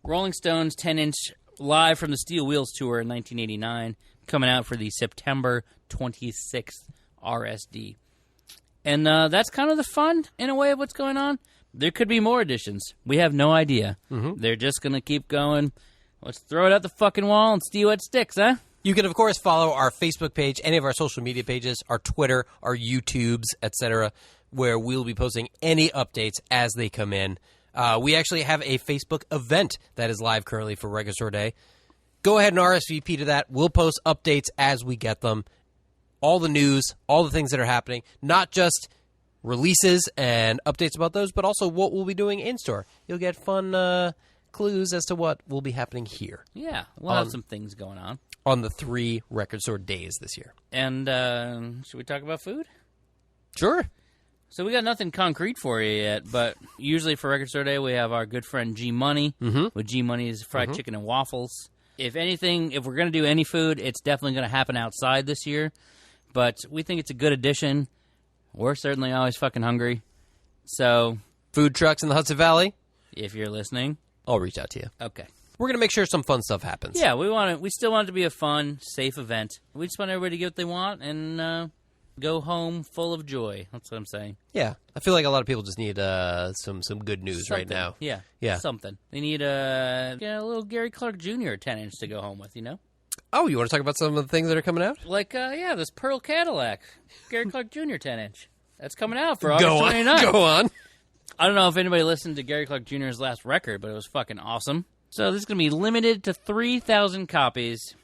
Rolling Stones 10-inch live from the Steel Wheels tour in 1989, coming out for the September 26th RSD. And that's kind of the fun, in a way, of what's going on. There could be more editions. We have no idea. Mm-hmm. They're just going to keep going. Let's throw it out the fucking wall and see what sticks, huh? You can, of course, follow our Facebook page, any of our social media pages, our Twitter, our YouTubes, etc., where we'll be posting any updates as they come in. We actually have a Facebook event that is live currently for Record Store Day. Go ahead and RSVP to that. We'll post updates as we get them. All the news, all the things that are happening, not just releases and updates about those, but also what we'll be doing in-store. You'll get fun clues as to what will be happening here. Yeah, we'll have some things going on the 3 Record Store Days this year. And should we talk about food? Sure. So we got nothing concrete for you yet, but usually for Record Store Day, we have our good friend G Money with G Money's fried chicken and waffles. If anything, if we're going to do any food, it's definitely going to happen outside this year. But we think it's a good addition. We're certainly always fucking hungry. So, food trucks in the Hudson Valley, if you're listening, I'll reach out to you. Okay. We're going to make sure some fun stuff happens. Yeah, we still want it to be a fun, safe event. We just want everybody to get what they want and go home full of joy. That's what I'm saying. Yeah. I feel like a lot of people just need some good news right now. Yeah. Something. They need a little Gary Clark Jr. 10-inch to go home with, you know? Oh, you want to talk about some of the things that are coming out? Like, this Pearl Cadillac. Gary Clark Jr. 10-inch. That's coming out for August 29th. Go on. I don't know if anybody listened to Gary Clark Jr.'s last record, but it was fucking awesome. So this is going to be limited to 3,000 copies.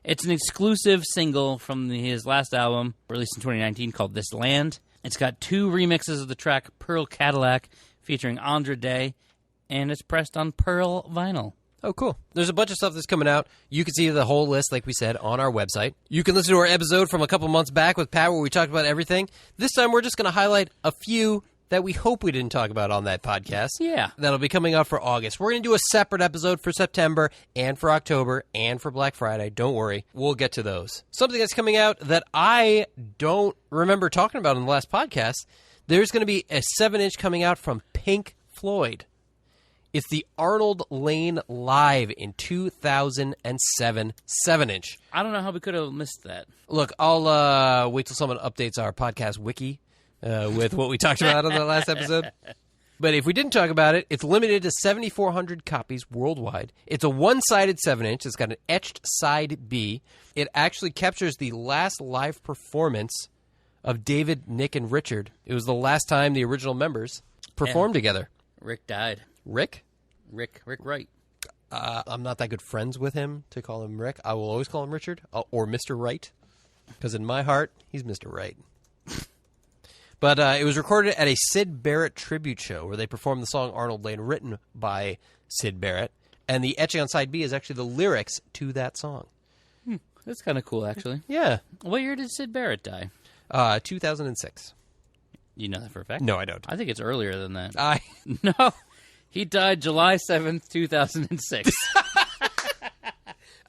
It's an exclusive single from his last album, released in 2019, called This Land. It's got 2 remixes of the track Pearl Cadillac, featuring Andra Day, and it's pressed on Pearl vinyl. Oh, cool. There's a bunch of stuff that's coming out. You can see the whole list, like we said, on our website. You can listen to our episode from a couple months back with Pat where we talked about everything. This time we're just going to highlight a few that we hope we didn't talk about on that podcast. Yeah. That'll be coming out for August. We're going to do a separate episode for September and for October and for Black Friday. Don't worry. We'll get to those. Something that's coming out that I don't remember talking about in the last podcast, there's going to be a 7-inch coming out from Pink Floyd. It's the Arnold Lane Live in 2007 7-inch. I don't know how we could have missed that. Look, I'll wait till someone updates our podcast wiki with what we talked about on the last episode. But if we didn't talk about it, it's limited to 7,400 copies worldwide. It's a one-sided 7-inch. It's got an etched side B. It actually captures the last live performance of David, Nick, and Richard. It was the last time the original members performed together. Rick died. Rick Wright. I'm not that good friends with him to call him Rick. I will always call him Richard or Mr. Wright, because in my heart, he's Mr. Wright. But it was recorded at a Sid Barrett tribute show where they performed the song Arnold Lane, written by Sid Barrett. And the etching on side B is actually the lyrics to that song. That's kind of cool, actually. Yeah. What year did Sid Barrett die? 2006. You know that for a fact? No, I don't. I think it's earlier than that. No. He died July 7th, 2006.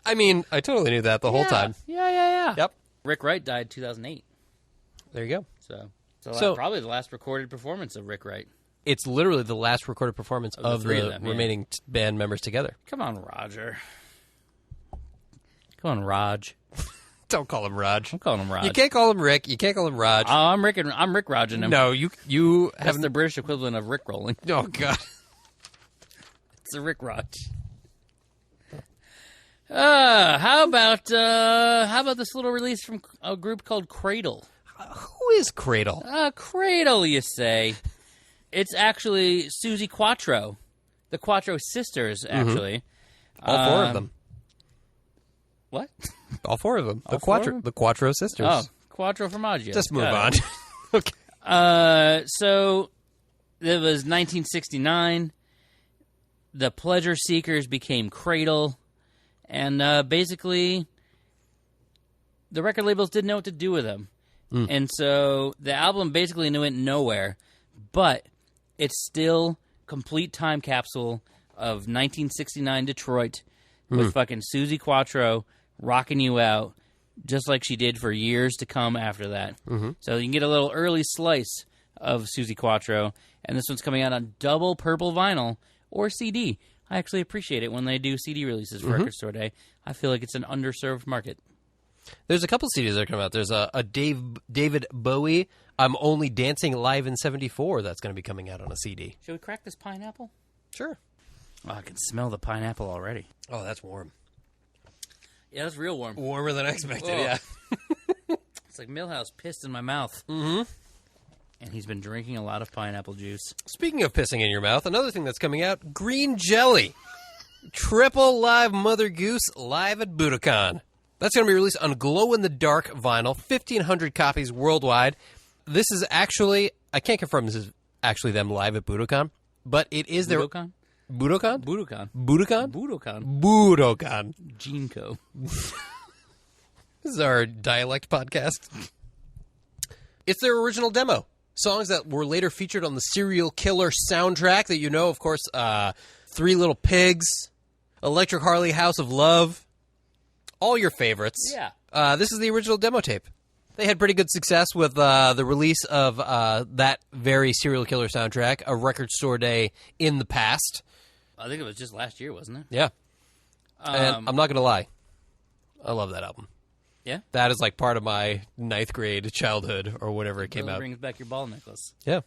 I mean, I totally knew that the whole time. Yeah. Yep. Rick Wright died 2008. There you go. So probably the last recorded performance of Rick Wright. It's literally the last recorded performance of the remaining remaining band members together. Come on, Roger. Come on, Raj. Don't call him Raj. I'm calling him Raj. You can't call him Rick. You can't call him Raj. I'm Rick Rajing him. No, you That's the British equivalent of Rick rolling. Oh God. It's a Rick Raj. How about this little release from a group called Cradle? Who is Cradle? Cradle, you say? It's actually Susie Quattro, the Quattro sisters, actually. All 4 of them. What? All 4 of them. All 4 of them? The Quattro sisters. Oh, Quattro Formaggio. Just move on. Okay. So It was 1969. The Pleasure Seekers became Cradle. And basically, the record labels didn't know what to do with them. And so the album basically went nowhere. But it's still complete time capsule of 1969 Detroit with fucking Susie Quattro rocking you out just like she did for years to come after that. So you can get a little early slice of Susie Quattro, and this one's coming out on double purple vinyl or CD. I actually appreciate it when they do CD releases for Record Store Day. I feel like it's an underserved market. There's a couple CDs that come out. There's a David Bowie, I'm Only Dancing Live in 74 that's going to be coming out on a CD. Should we crack this pineapple? Sure. Oh, I can smell the pineapple already. Oh, that's warm. Yeah, that's real warm. Warmer than I expected, Whoa. yeah. It's like Milhouse pissed in my mouth. And he's been drinking a lot of pineapple juice. Speaking of pissing in your mouth, another thing that's coming out, Green Jelly. Triple live Mother Goose live at Budokan. That's going to be released on glow-in-the-dark vinyl, 1,500 copies worldwide. This is actually, I can't confirm this is actually them live at Budokan, but it is their... Budokan? Budokan? Budokan. Budokan? Budokan. Budokan. JNCO. This is our dialect podcast. It's their original demo. Songs that were later featured on the Serial Killer soundtrack that you know, of course, Three Little Pigs, Electric Harley, House of Love, all your favorites. Yeah. This is the original demo tape. They had pretty good success with the release of that very Serial Killer soundtrack, A Record Store Day in the past. I think it was just last year, wasn't it? Yeah. And I'm not going to lie. I love that album. Yeah? That is like part of my 9th grade childhood or whatever it came out. Brings back your ball necklace. Yeah.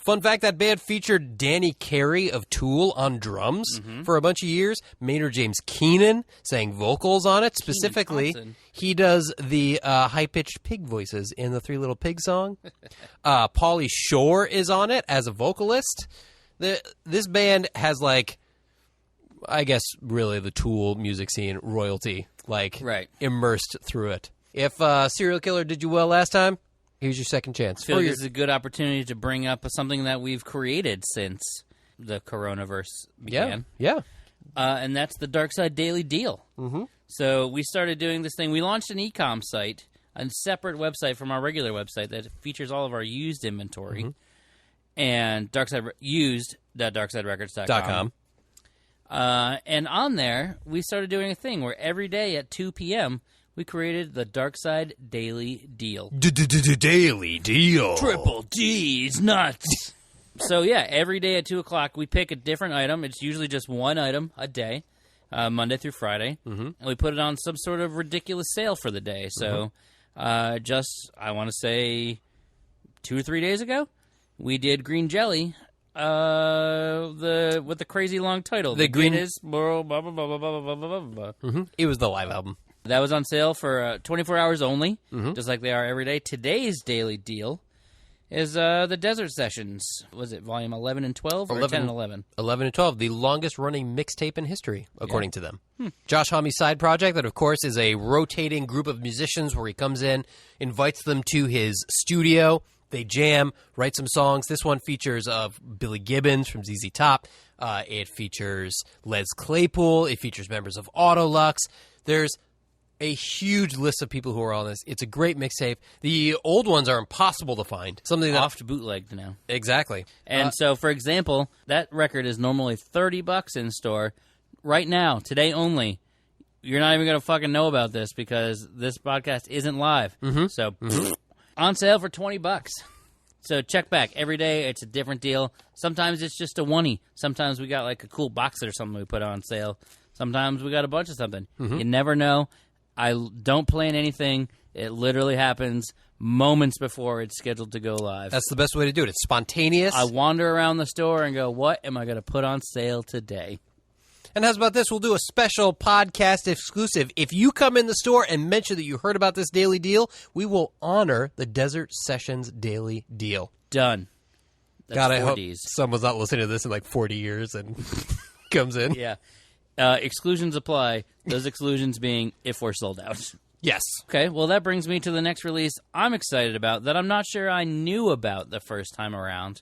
Fun fact, that band featured Danny Carey of Tool on drums for a bunch of years. Maynard James Keenan sang vocals on it. Specifically, Hudson. he does the high-pitched pig voices in the Three Little Pig song. Pauly Shore is on it as a vocalist. This band has, like, I guess, really the Tool music scene royalty, like, immersed through it. If Serial Killer did you well last time, here's your second chance. I feel like this is a good opportunity to bring up something that we've created since the coronavirus began. Yeah. And that's the Darkside Daily Deal. So we started doing this thing. We launched an e-com site, a separate website from our regular website that features all of our used inventory. And used.darksiderecords.com. And on there, we started doing a thing where every day at 2 p.m., we created the Darkside Daily Deal. Daily Deal. Triple D's nuts. So, yeah, every day at 2 o'clock, we pick a different item. It's usually just one item a day, Monday through Friday. And we put it on some sort of ridiculous sale for the day. So, I want to say 2 or 3 days ago, we did Green Jelly with the crazy long title. The green is... Blah, blah, blah, blah, blah, blah, blah, blah. It was the live album. That was on sale for 24 hours only, just like they are every day. Today's daily deal is the Desert Sessions. Was it volume 11 and 12 or 10 and 11? 11 and 12, the longest-running mixtape in history, according to them. Josh Homme's side project, that, of course, is a rotating group of musicians where he comes in, invites them to his studio. They jam, write some songs. This one features Billy Gibbons from ZZ Top. It features Les Claypool. It features members of Autolux. There's a huge list of people who are on this. It's a great mixtape. The old ones are impossible to find. Something that oft bootlegged now. Exactly. And so, for example, that record is normally $30 in store. Right now, today only, you're not even going to fucking know about this because this podcast isn't live. So, on sale for $20. So check back. Every day it's a different deal. Sometimes it's just a $1. Sometimes we got like a cool box set or something we put on sale. Sometimes we got a bunch of something. You never know. I don't plan anything. It literally happens moments before it's scheduled to go live. That's the best way to do it. It's spontaneous. I wander around the store and go, what am I going to put on sale today? And how's about this? We'll do a special podcast exclusive. If you come in the store and mention that you heard about this daily deal, we will honor the Desert Sessions Daily Deal. Done. That's God, I 4 hope Ds. someone's not listening to this in like 40 years and comes in. Yeah. Exclusions apply. Those exclusions being if we're sold out. Yes. Okay, well, that brings me to the next release I'm excited about that I'm not sure I knew about the first time around.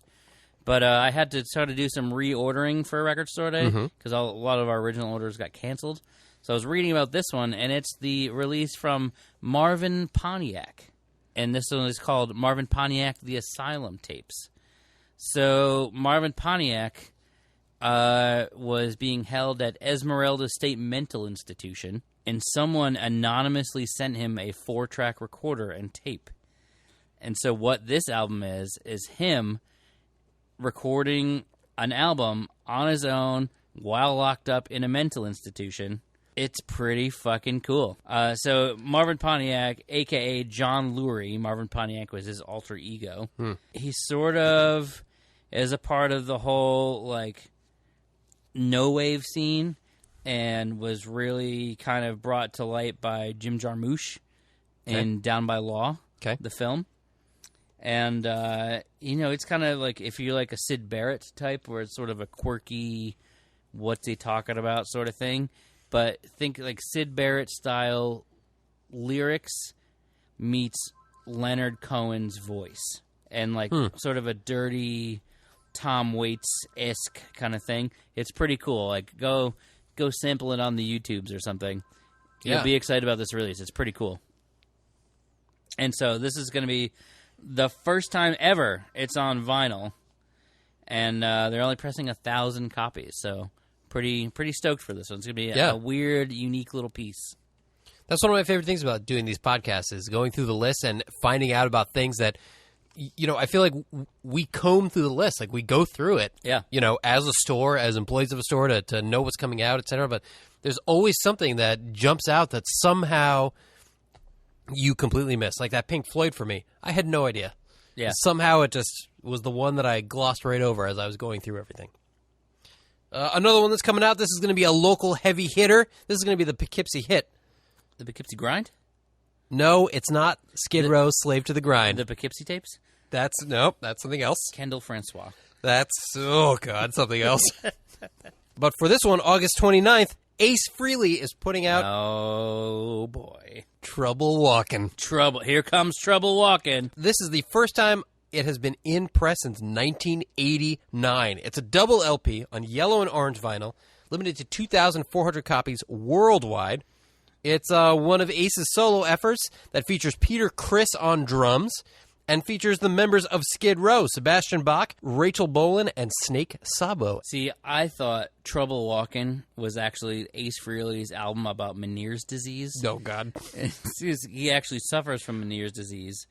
But I had to try to do some reordering for Record Store Day because a lot of our original orders got canceled. So I was reading about this one, and it's the release from Marvin Pontiac. And this one is called Marvin Pontiac, The Asylum Tapes. So Marvin Pontiac was being held at Esmeralda State Mental Institution, and someone anonymously sent him a 4-track recorder and tape. And so what this album is him recording an album on his own while locked up in a mental institution. It's pretty fucking cool. So Marvin Pontiac, a.k.a. John Lurie, Marvin Pontiac was his alter ego. He sort of is a part of the whole, like, no-wave scene and was really kind of brought to light by Jim Jarmusch in Down by Law, the film. And, it's kind of like if you're like a Sid Barrett type where it's sort of a quirky, what's he talking about sort of thing. But think like Sid Barrett style lyrics meets Leonard Cohen's voice. And like sort of a dirty Tom Waits-esque kind of thing. It's pretty cool. Like go sample it on the YouTubes or something. You'll be excited about this release. It's pretty cool. And so this is going to be the first time ever it's on vinyl, and they're only pressing 1,000 copies, so pretty stoked for this one. It's going to be a weird, unique little piece. That's one of my favorite things about doing these podcasts is going through the list and finding out about things that, I feel like we comb through the list. Like, we go through it, as a store, as employees of a store, to know what's coming out, et cetera. But there's always something that jumps out that somehow you completely missed. Like that Pink Floyd for me. I had no idea. Yeah. Somehow it just was the one that I glossed right over as I was going through everything. Another one that's coming out, this is going to be a local heavy hitter. This is going to be the Poughkeepsie Hit. The Poughkeepsie Grind? No, it's not Skid Row, Slave to the Grind. The Poughkeepsie Tapes? That's something else. Kendall Francois. That's, something else. But for this one, August 29th, Ace Frehley is putting out... Oh, boy. Trouble Walkin'. Here comes Trouble Walkin'. This is the first time it has been in press since 1989. It's a double LP on yellow and orange vinyl, limited to 2,400 copies worldwide. It's one of Ace's solo efforts that features Peter Criss on drums and features the members of Skid Row, Sebastian Bach, Rachel Bolan, and Snake Sabo. See, I thought Trouble Walkin' was actually Ace Frehley's album about Meniere's disease. Oh, God. He actually suffers from Meniere's disease.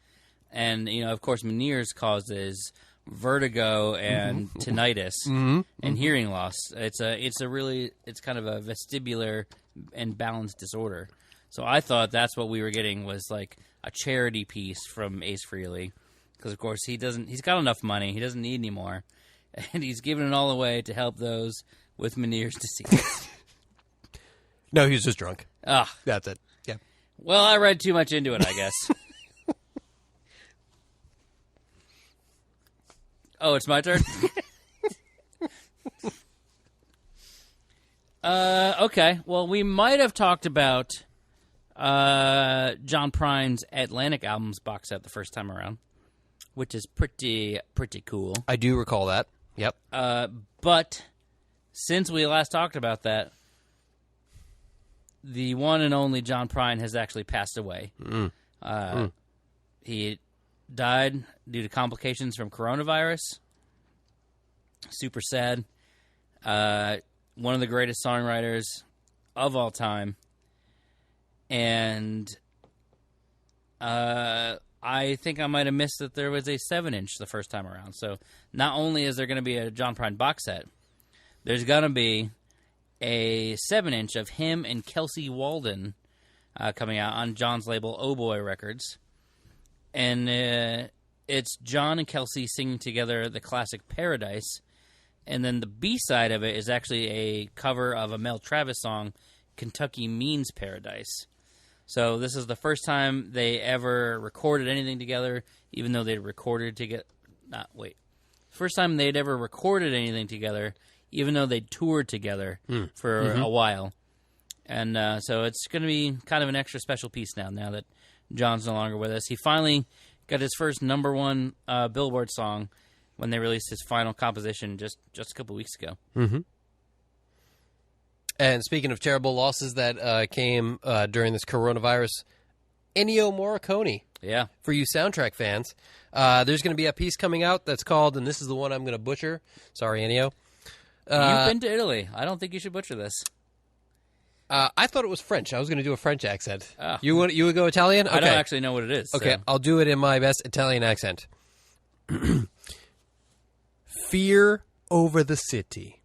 And, of course, Meniere's causes vertigo and tinnitus and hearing loss. It's kind of a vestibular and balance disorder. So I thought that's what we were getting was like a charity piece from Ace Frehley, because of course he's got enough money, he doesn't need any more, and he's giving it all away to help those with Meniere's disease. No, he was just drunk. Ah, that's it. Yeah. Well, I read too much into it, I guess. Oh, it's my turn? Okay. Well, we might have talked about John Prine's Atlantic Albums box set the first time around, which is pretty cool. I do recall that. Yep. But since we last talked about that, the one and only John Prine has actually passed away. He died due to complications from coronavirus. Super sad. One of the greatest songwriters of all time. And I think I might have missed that there was a 7-inch the first time around. So not only is there going to be a John Prine box set, there's going to be a 7-inch of him and Kelsey Walden coming out on John's label, Oh Boy Records. And it's John and Kelsey singing together the classic Paradise. And then the B-side of it is actually a cover of a Mel Travis song, Kentucky Means Paradise. So this is the first time they ever recorded anything together, even though they'd recorded together. First time they'd ever recorded anything together, even though they'd toured together for a while. And so it's going to be kind of an extra special piece now that John's no longer with us. He finally got his first #1 Billboard song when they released his final composition just a couple weeks ago. Mm-hmm. And speaking of terrible losses that came during this coronavirus, Ennio Morricone. Yeah. For you soundtrack fans, there's going to be a piece coming out that's called, and this is the one I'm going to butcher. Sorry, Ennio. You've been to Italy. I don't think you should butcher this. I thought it was French. I was going to do a French accent. Oh. You would go Italian? Okay. I don't actually know what it is. Okay, so. I'll do it in my best Italian accent. Fear over the city.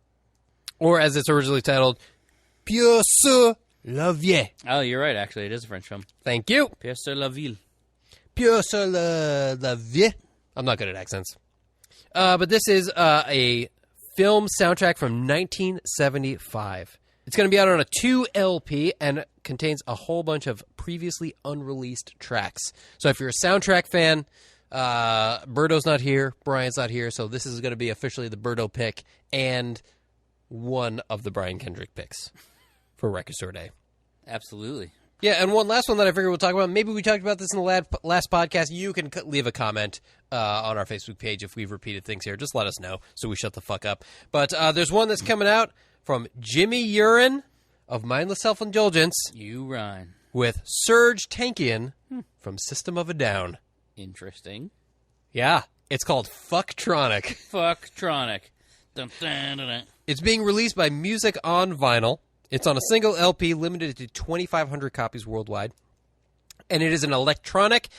Or as it's originally titled, Pieux sur la vie. Oh, you're right, actually. It is a French film. Thank you. Pieux sur la ville. Pieux sur la vie. I'm not good at accents. But this is a film soundtrack from 1975. It's going to be out on a 2 LP and contains a whole bunch of previously unreleased tracks. So if you're a soundtrack fan, Berto's not here, Brian's not here, so this is going to be officially the Berto pick and one of the Brian Kendrick picks for Record Store Day. Absolutely. Yeah, and one last one that I figured we'll talk about. Maybe we talked about this in the last podcast. You can leave a comment on our Facebook page if we've repeated things here. Just let us know so we shut the fuck up. But there's one that's coming out from Jimmy Urine of Mindless Self-Indulgence. You rhyme. With Serge Tankian from System of a Down. Interesting. Yeah, it's called Fucktronic. Fucktronic. Dun, dun, dun, dun. It's being released by Music on Vinyl. It's on a single LP, limited to 2,500 copies worldwide. And it is an electronic,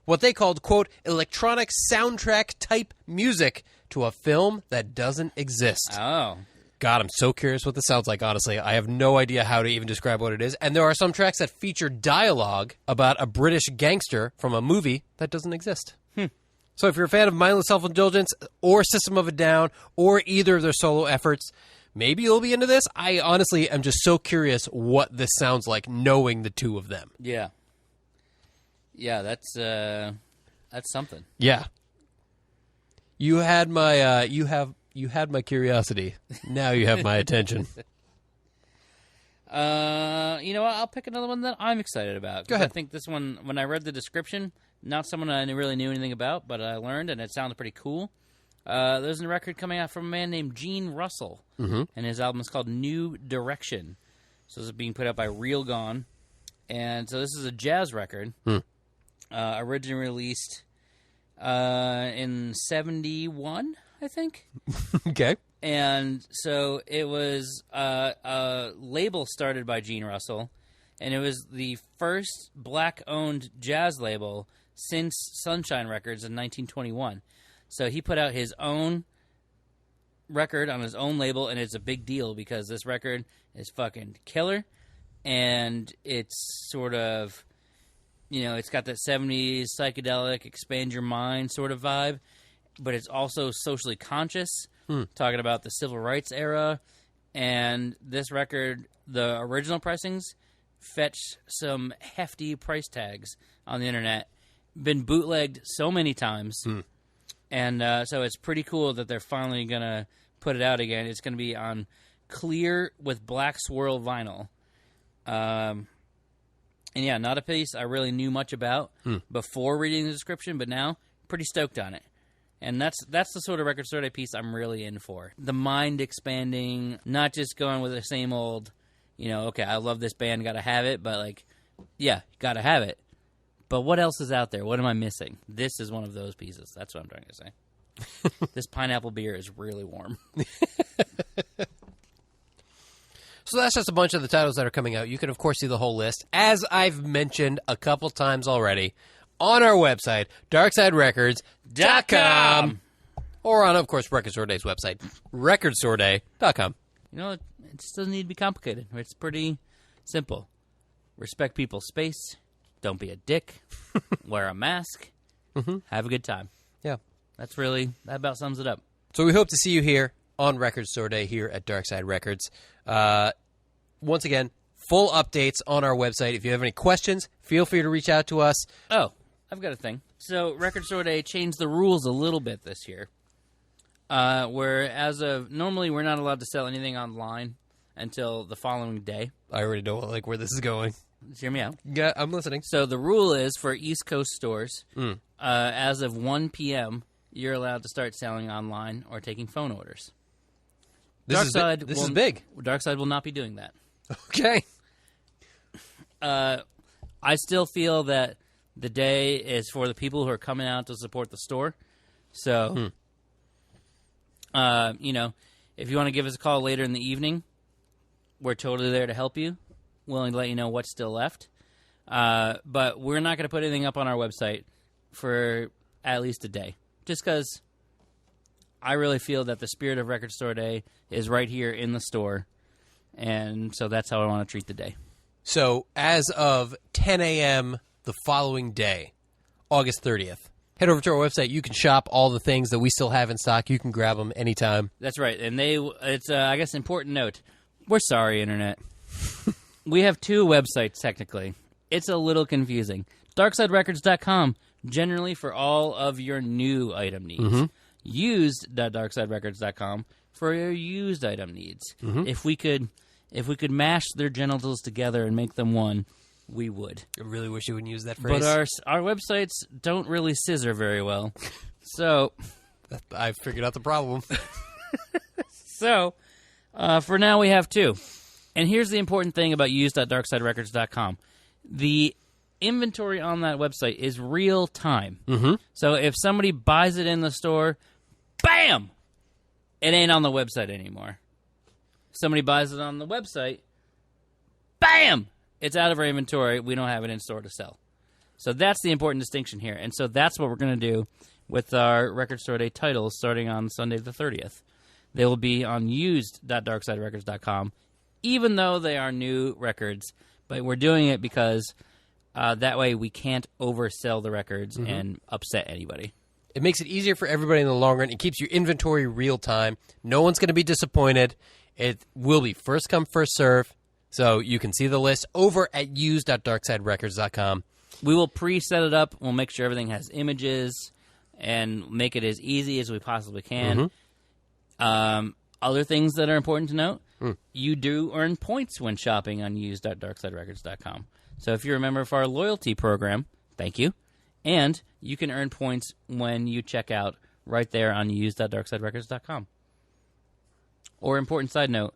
what they called, quote, electronic soundtrack type music to a film that doesn't exist. Oh. God, I'm so curious what this sounds like, honestly. I have no idea how to even describe what it is. And there are some tracks that feature dialogue about a British gangster from a movie that doesn't exist. So if you're a fan of Mindless Self-Indulgence or System of a Down or either of their solo efforts, maybe you'll be into this. I honestly am just so curious what this sounds like, knowing the two of them. Yeah. Yeah, that's something. Yeah. You had my you had my curiosity. Now you have my attention. You know what? I'll pick another one that I'm excited about. Go ahead. I think this one, when I read the description, not someone I really knew anything about, but I learned, and it sounded pretty cool. There's a record coming out from a man named Gene Russell, and his album is called New Direction. So this is being put out by Real Gone, and so this is a jazz record, originally released in 1971, I think. Okay. And so it was a label started by Gene Russell, and it was the first black-owned jazz label since Sunshine Records in 1921. So he put out his own record on his own label, and it's a big deal because this record is fucking killer, and it's sort of, you know, it's got that 70s psychedelic, expand your mind sort of vibe, but it's also socially conscious, talking about the civil rights era. And this record, the original pressings, fetched some hefty price tags on the internet. Been bootlegged so many times. And so it's pretty cool that they're finally going to put it out again. It's going to be on clear with black swirl vinyl. And yeah, not a piece I really knew much about before reading the description, but now pretty stoked on it. And that's the sort of Record Store Day piece I'm really in for. The mind expanding, not just going with the same old, you know, okay, I love this band, gotta have it, but like, yeah, gotta have it. But what else is out there? What am I missing? This is one of those pieces. That's what I'm trying to say. This pineapple beer is really warm. So that's just a bunch of the titles that are coming out. You can, of course, see the whole list, as I've mentioned a couple times already, on our website, darksiderecords.com. Or on, of course, Record Store Day's website, recordstoreday.com. You know, it just doesn't need to be complicated. It's pretty simple. Respect people's space. Don't be a dick. Wear a mask. Have a good time. Yeah. That about sums it up. So we hope to see you here on Record Store Day here at Darkside Records. Once again, full updates on our website. If you have any questions, feel free to reach out to us. Oh, I've got a thing. So Record Store Day changed the rules a little bit this year. Where normally we're not allowed to sell anything online until the following day. I already know where this is going. Just hear me out. Yeah, I'm listening. So the rule is for East Coast stores, as of 1 p.m., you're allowed to start selling online or taking phone orders. This is big. Darkside will not be doing that. Okay. I still feel that the day is for the people who are coming out to support the store. So, you know, if you want to give us a call later in the evening, we're totally there to help you. Willing to let you know what's still left. But we're not going to put anything up on our website for at least a day. Just because I really feel that the spirit of Record Store Day is right here in the store. And so that's how I want to treat the day. So as of 10 a.m. the following day, August 30th, head over to our website. You can shop all the things that we still have in stock. You can grab them anytime. That's right. And it's I guess, important note. We're sorry, Internet. We have two websites, technically. It's a little confusing. DarksideRecords.com, generally for all of your new item needs. Used.DarksideRecords.com for your used item needs. If we could mash their genitals together and make them one, we would. I really wish you wouldn't use that phrase. But our websites don't really scissor very well. So I figured out the problem. So for now we have two. And here's the important thing about used.darksiderecords.com. The inventory on that website is real time. So if somebody buys it in the store, bam! It ain't on the website anymore. Somebody buys it on the website, bam! It's out of our inventory. We don't have it in store to sell. So that's the important distinction here. And so that's what we're going to do with our Record Store Day titles starting on Sunday the 30th. They will be on used.darksiderecords.com, even though they are new records. But we're doing it because that way we can't oversell the records and upset anybody. It makes it easier for everybody in the long run. It keeps your inventory real time. No one's going to be disappointed. It will be first come, first serve. So you can see the list over at used.darksiderecords.com. We will pre-set it up. We'll make sure everything has images and make it as easy as we possibly can. Other things that are important to note, you do earn points when shopping on used.darksiderecords.com. So if you're a member of our loyalty program, thank you. And you can earn points when you check out right there on used.darksiderecords.com. Or important side note,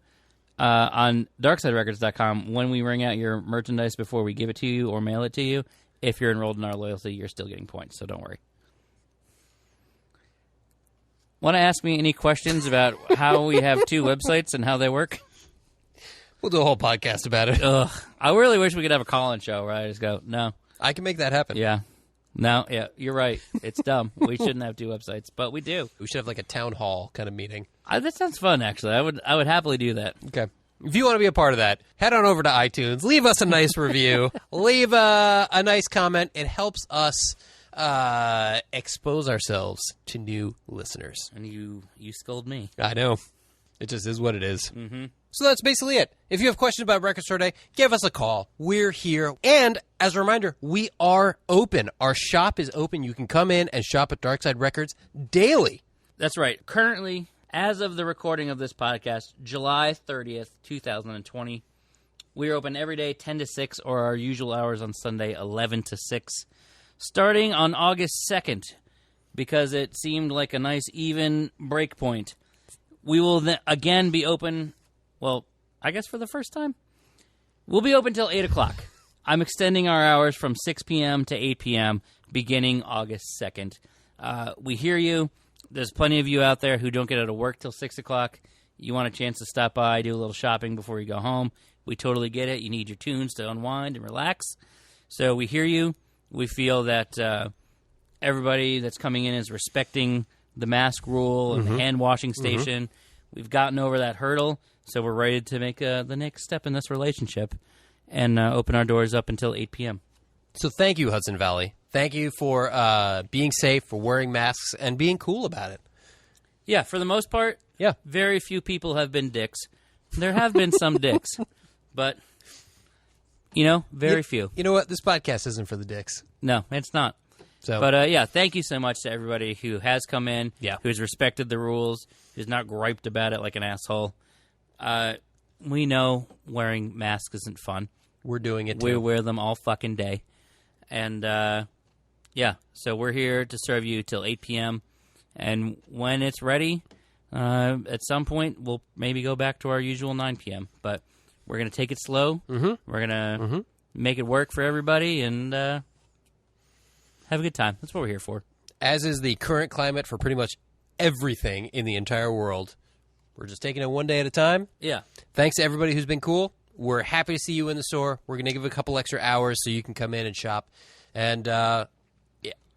on darksiderecords.com, when we ring out your merchandise before we give it to you or mail it to you, if you're enrolled in our loyalty, you're still getting points, so don't worry. Want to ask me any questions about how we have two websites and how they work? We'll do a whole podcast about it. Ugh. I really wish we could have a call-in show where I just go, no. I can make that happen. Yeah. No, yeah, you're right. It's dumb. We shouldn't have two websites, but we do. We should have like a town hall kind of meeting. That sounds fun, actually. I would happily do that. Okay. If you want to be a part of that, head on over to iTunes. Leave us a nice review. Leave a nice comment. It helps us expose ourselves to new listeners. And you scold me. I know. It just is what it is. So that's basically it. If you have questions about Record Store Day, give us a call. We're here. And as a reminder, we are open. Our shop is open. You can come in and shop at Darkside Records daily. That's right. Currently, as of the recording of this podcast, July 30th, 2020, we are open every day 10 to 6 or our usual hours on Sunday 11 to 6. Starting on August 2nd, because it seemed like a nice even break point, we will then again be open, well, I guess for the first time. We'll be open till 8 o'clock. I'm extending our hours from 6 p.m. to 8 p.m. beginning August 2nd. We hear you. There's plenty of you out there who don't get out of work till 6 o'clock. You want a chance to stop by, do a little shopping before you go home. We totally get it. You need your tunes to unwind and relax. So we hear you. We feel that everybody that's coming in is respecting the mask rule and the hand washing station. We've gotten over that hurdle, so we're ready to make the next step in this relationship and open our doors up until 8 p.m. So thank you, Hudson Valley. Thank you for being safe, for wearing masks, and being cool about it. Yeah, for the most part, very few people have been dicks. There have been some dicks, but, very few. You know what? This podcast isn't for the dicks. No, it's not. So, but, thank you so much to everybody who has come in, who's respected the rules, who's not griped about it like an asshole. We know wearing masks isn't fun. We're doing it, too. We wear them all fucking day. And, so we're here to serve you till 8 p.m. And when it's ready, at some point, we'll maybe go back to our usual 9 p.m. But we're going to take it slow. Mm-hmm. We're going to make it work for everybody and have a good time. That's what we're here for. As is the current climate for pretty much everything in the entire world. We're just taking it one day at a time. Yeah. Thanks to everybody who's been cool. We're happy to see you in the store. We're going to give a couple extra hours so you can come in and shop. And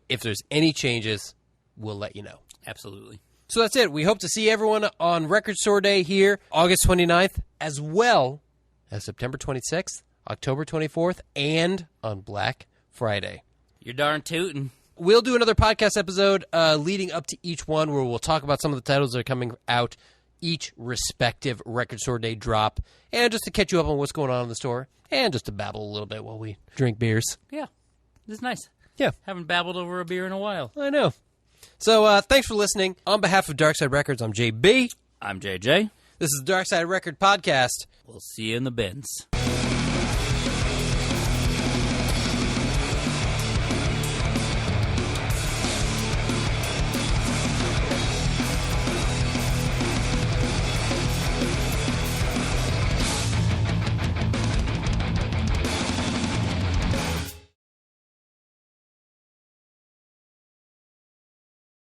if there's any changes, we'll let you know. Absolutely. So that's it. We hope to see everyone on Record Store Day here, August 29th, as well as September 26th, October 24th, and on Black Friday. You're darn tootin'. We'll do another podcast episode leading up to each one where we'll talk about some of the titles that are coming out each respective Record Store Day drop, and just to catch you up on what's going on in the store, and just to babble a little bit while we drink beers. Yeah. This is nice. Yeah. Haven't babbled over a beer in a while. I know. So thanks for listening. On behalf of Darkside Records, I'm JB. I'm JJ. This is the Darkside Record Podcast. We'll see you in the bins.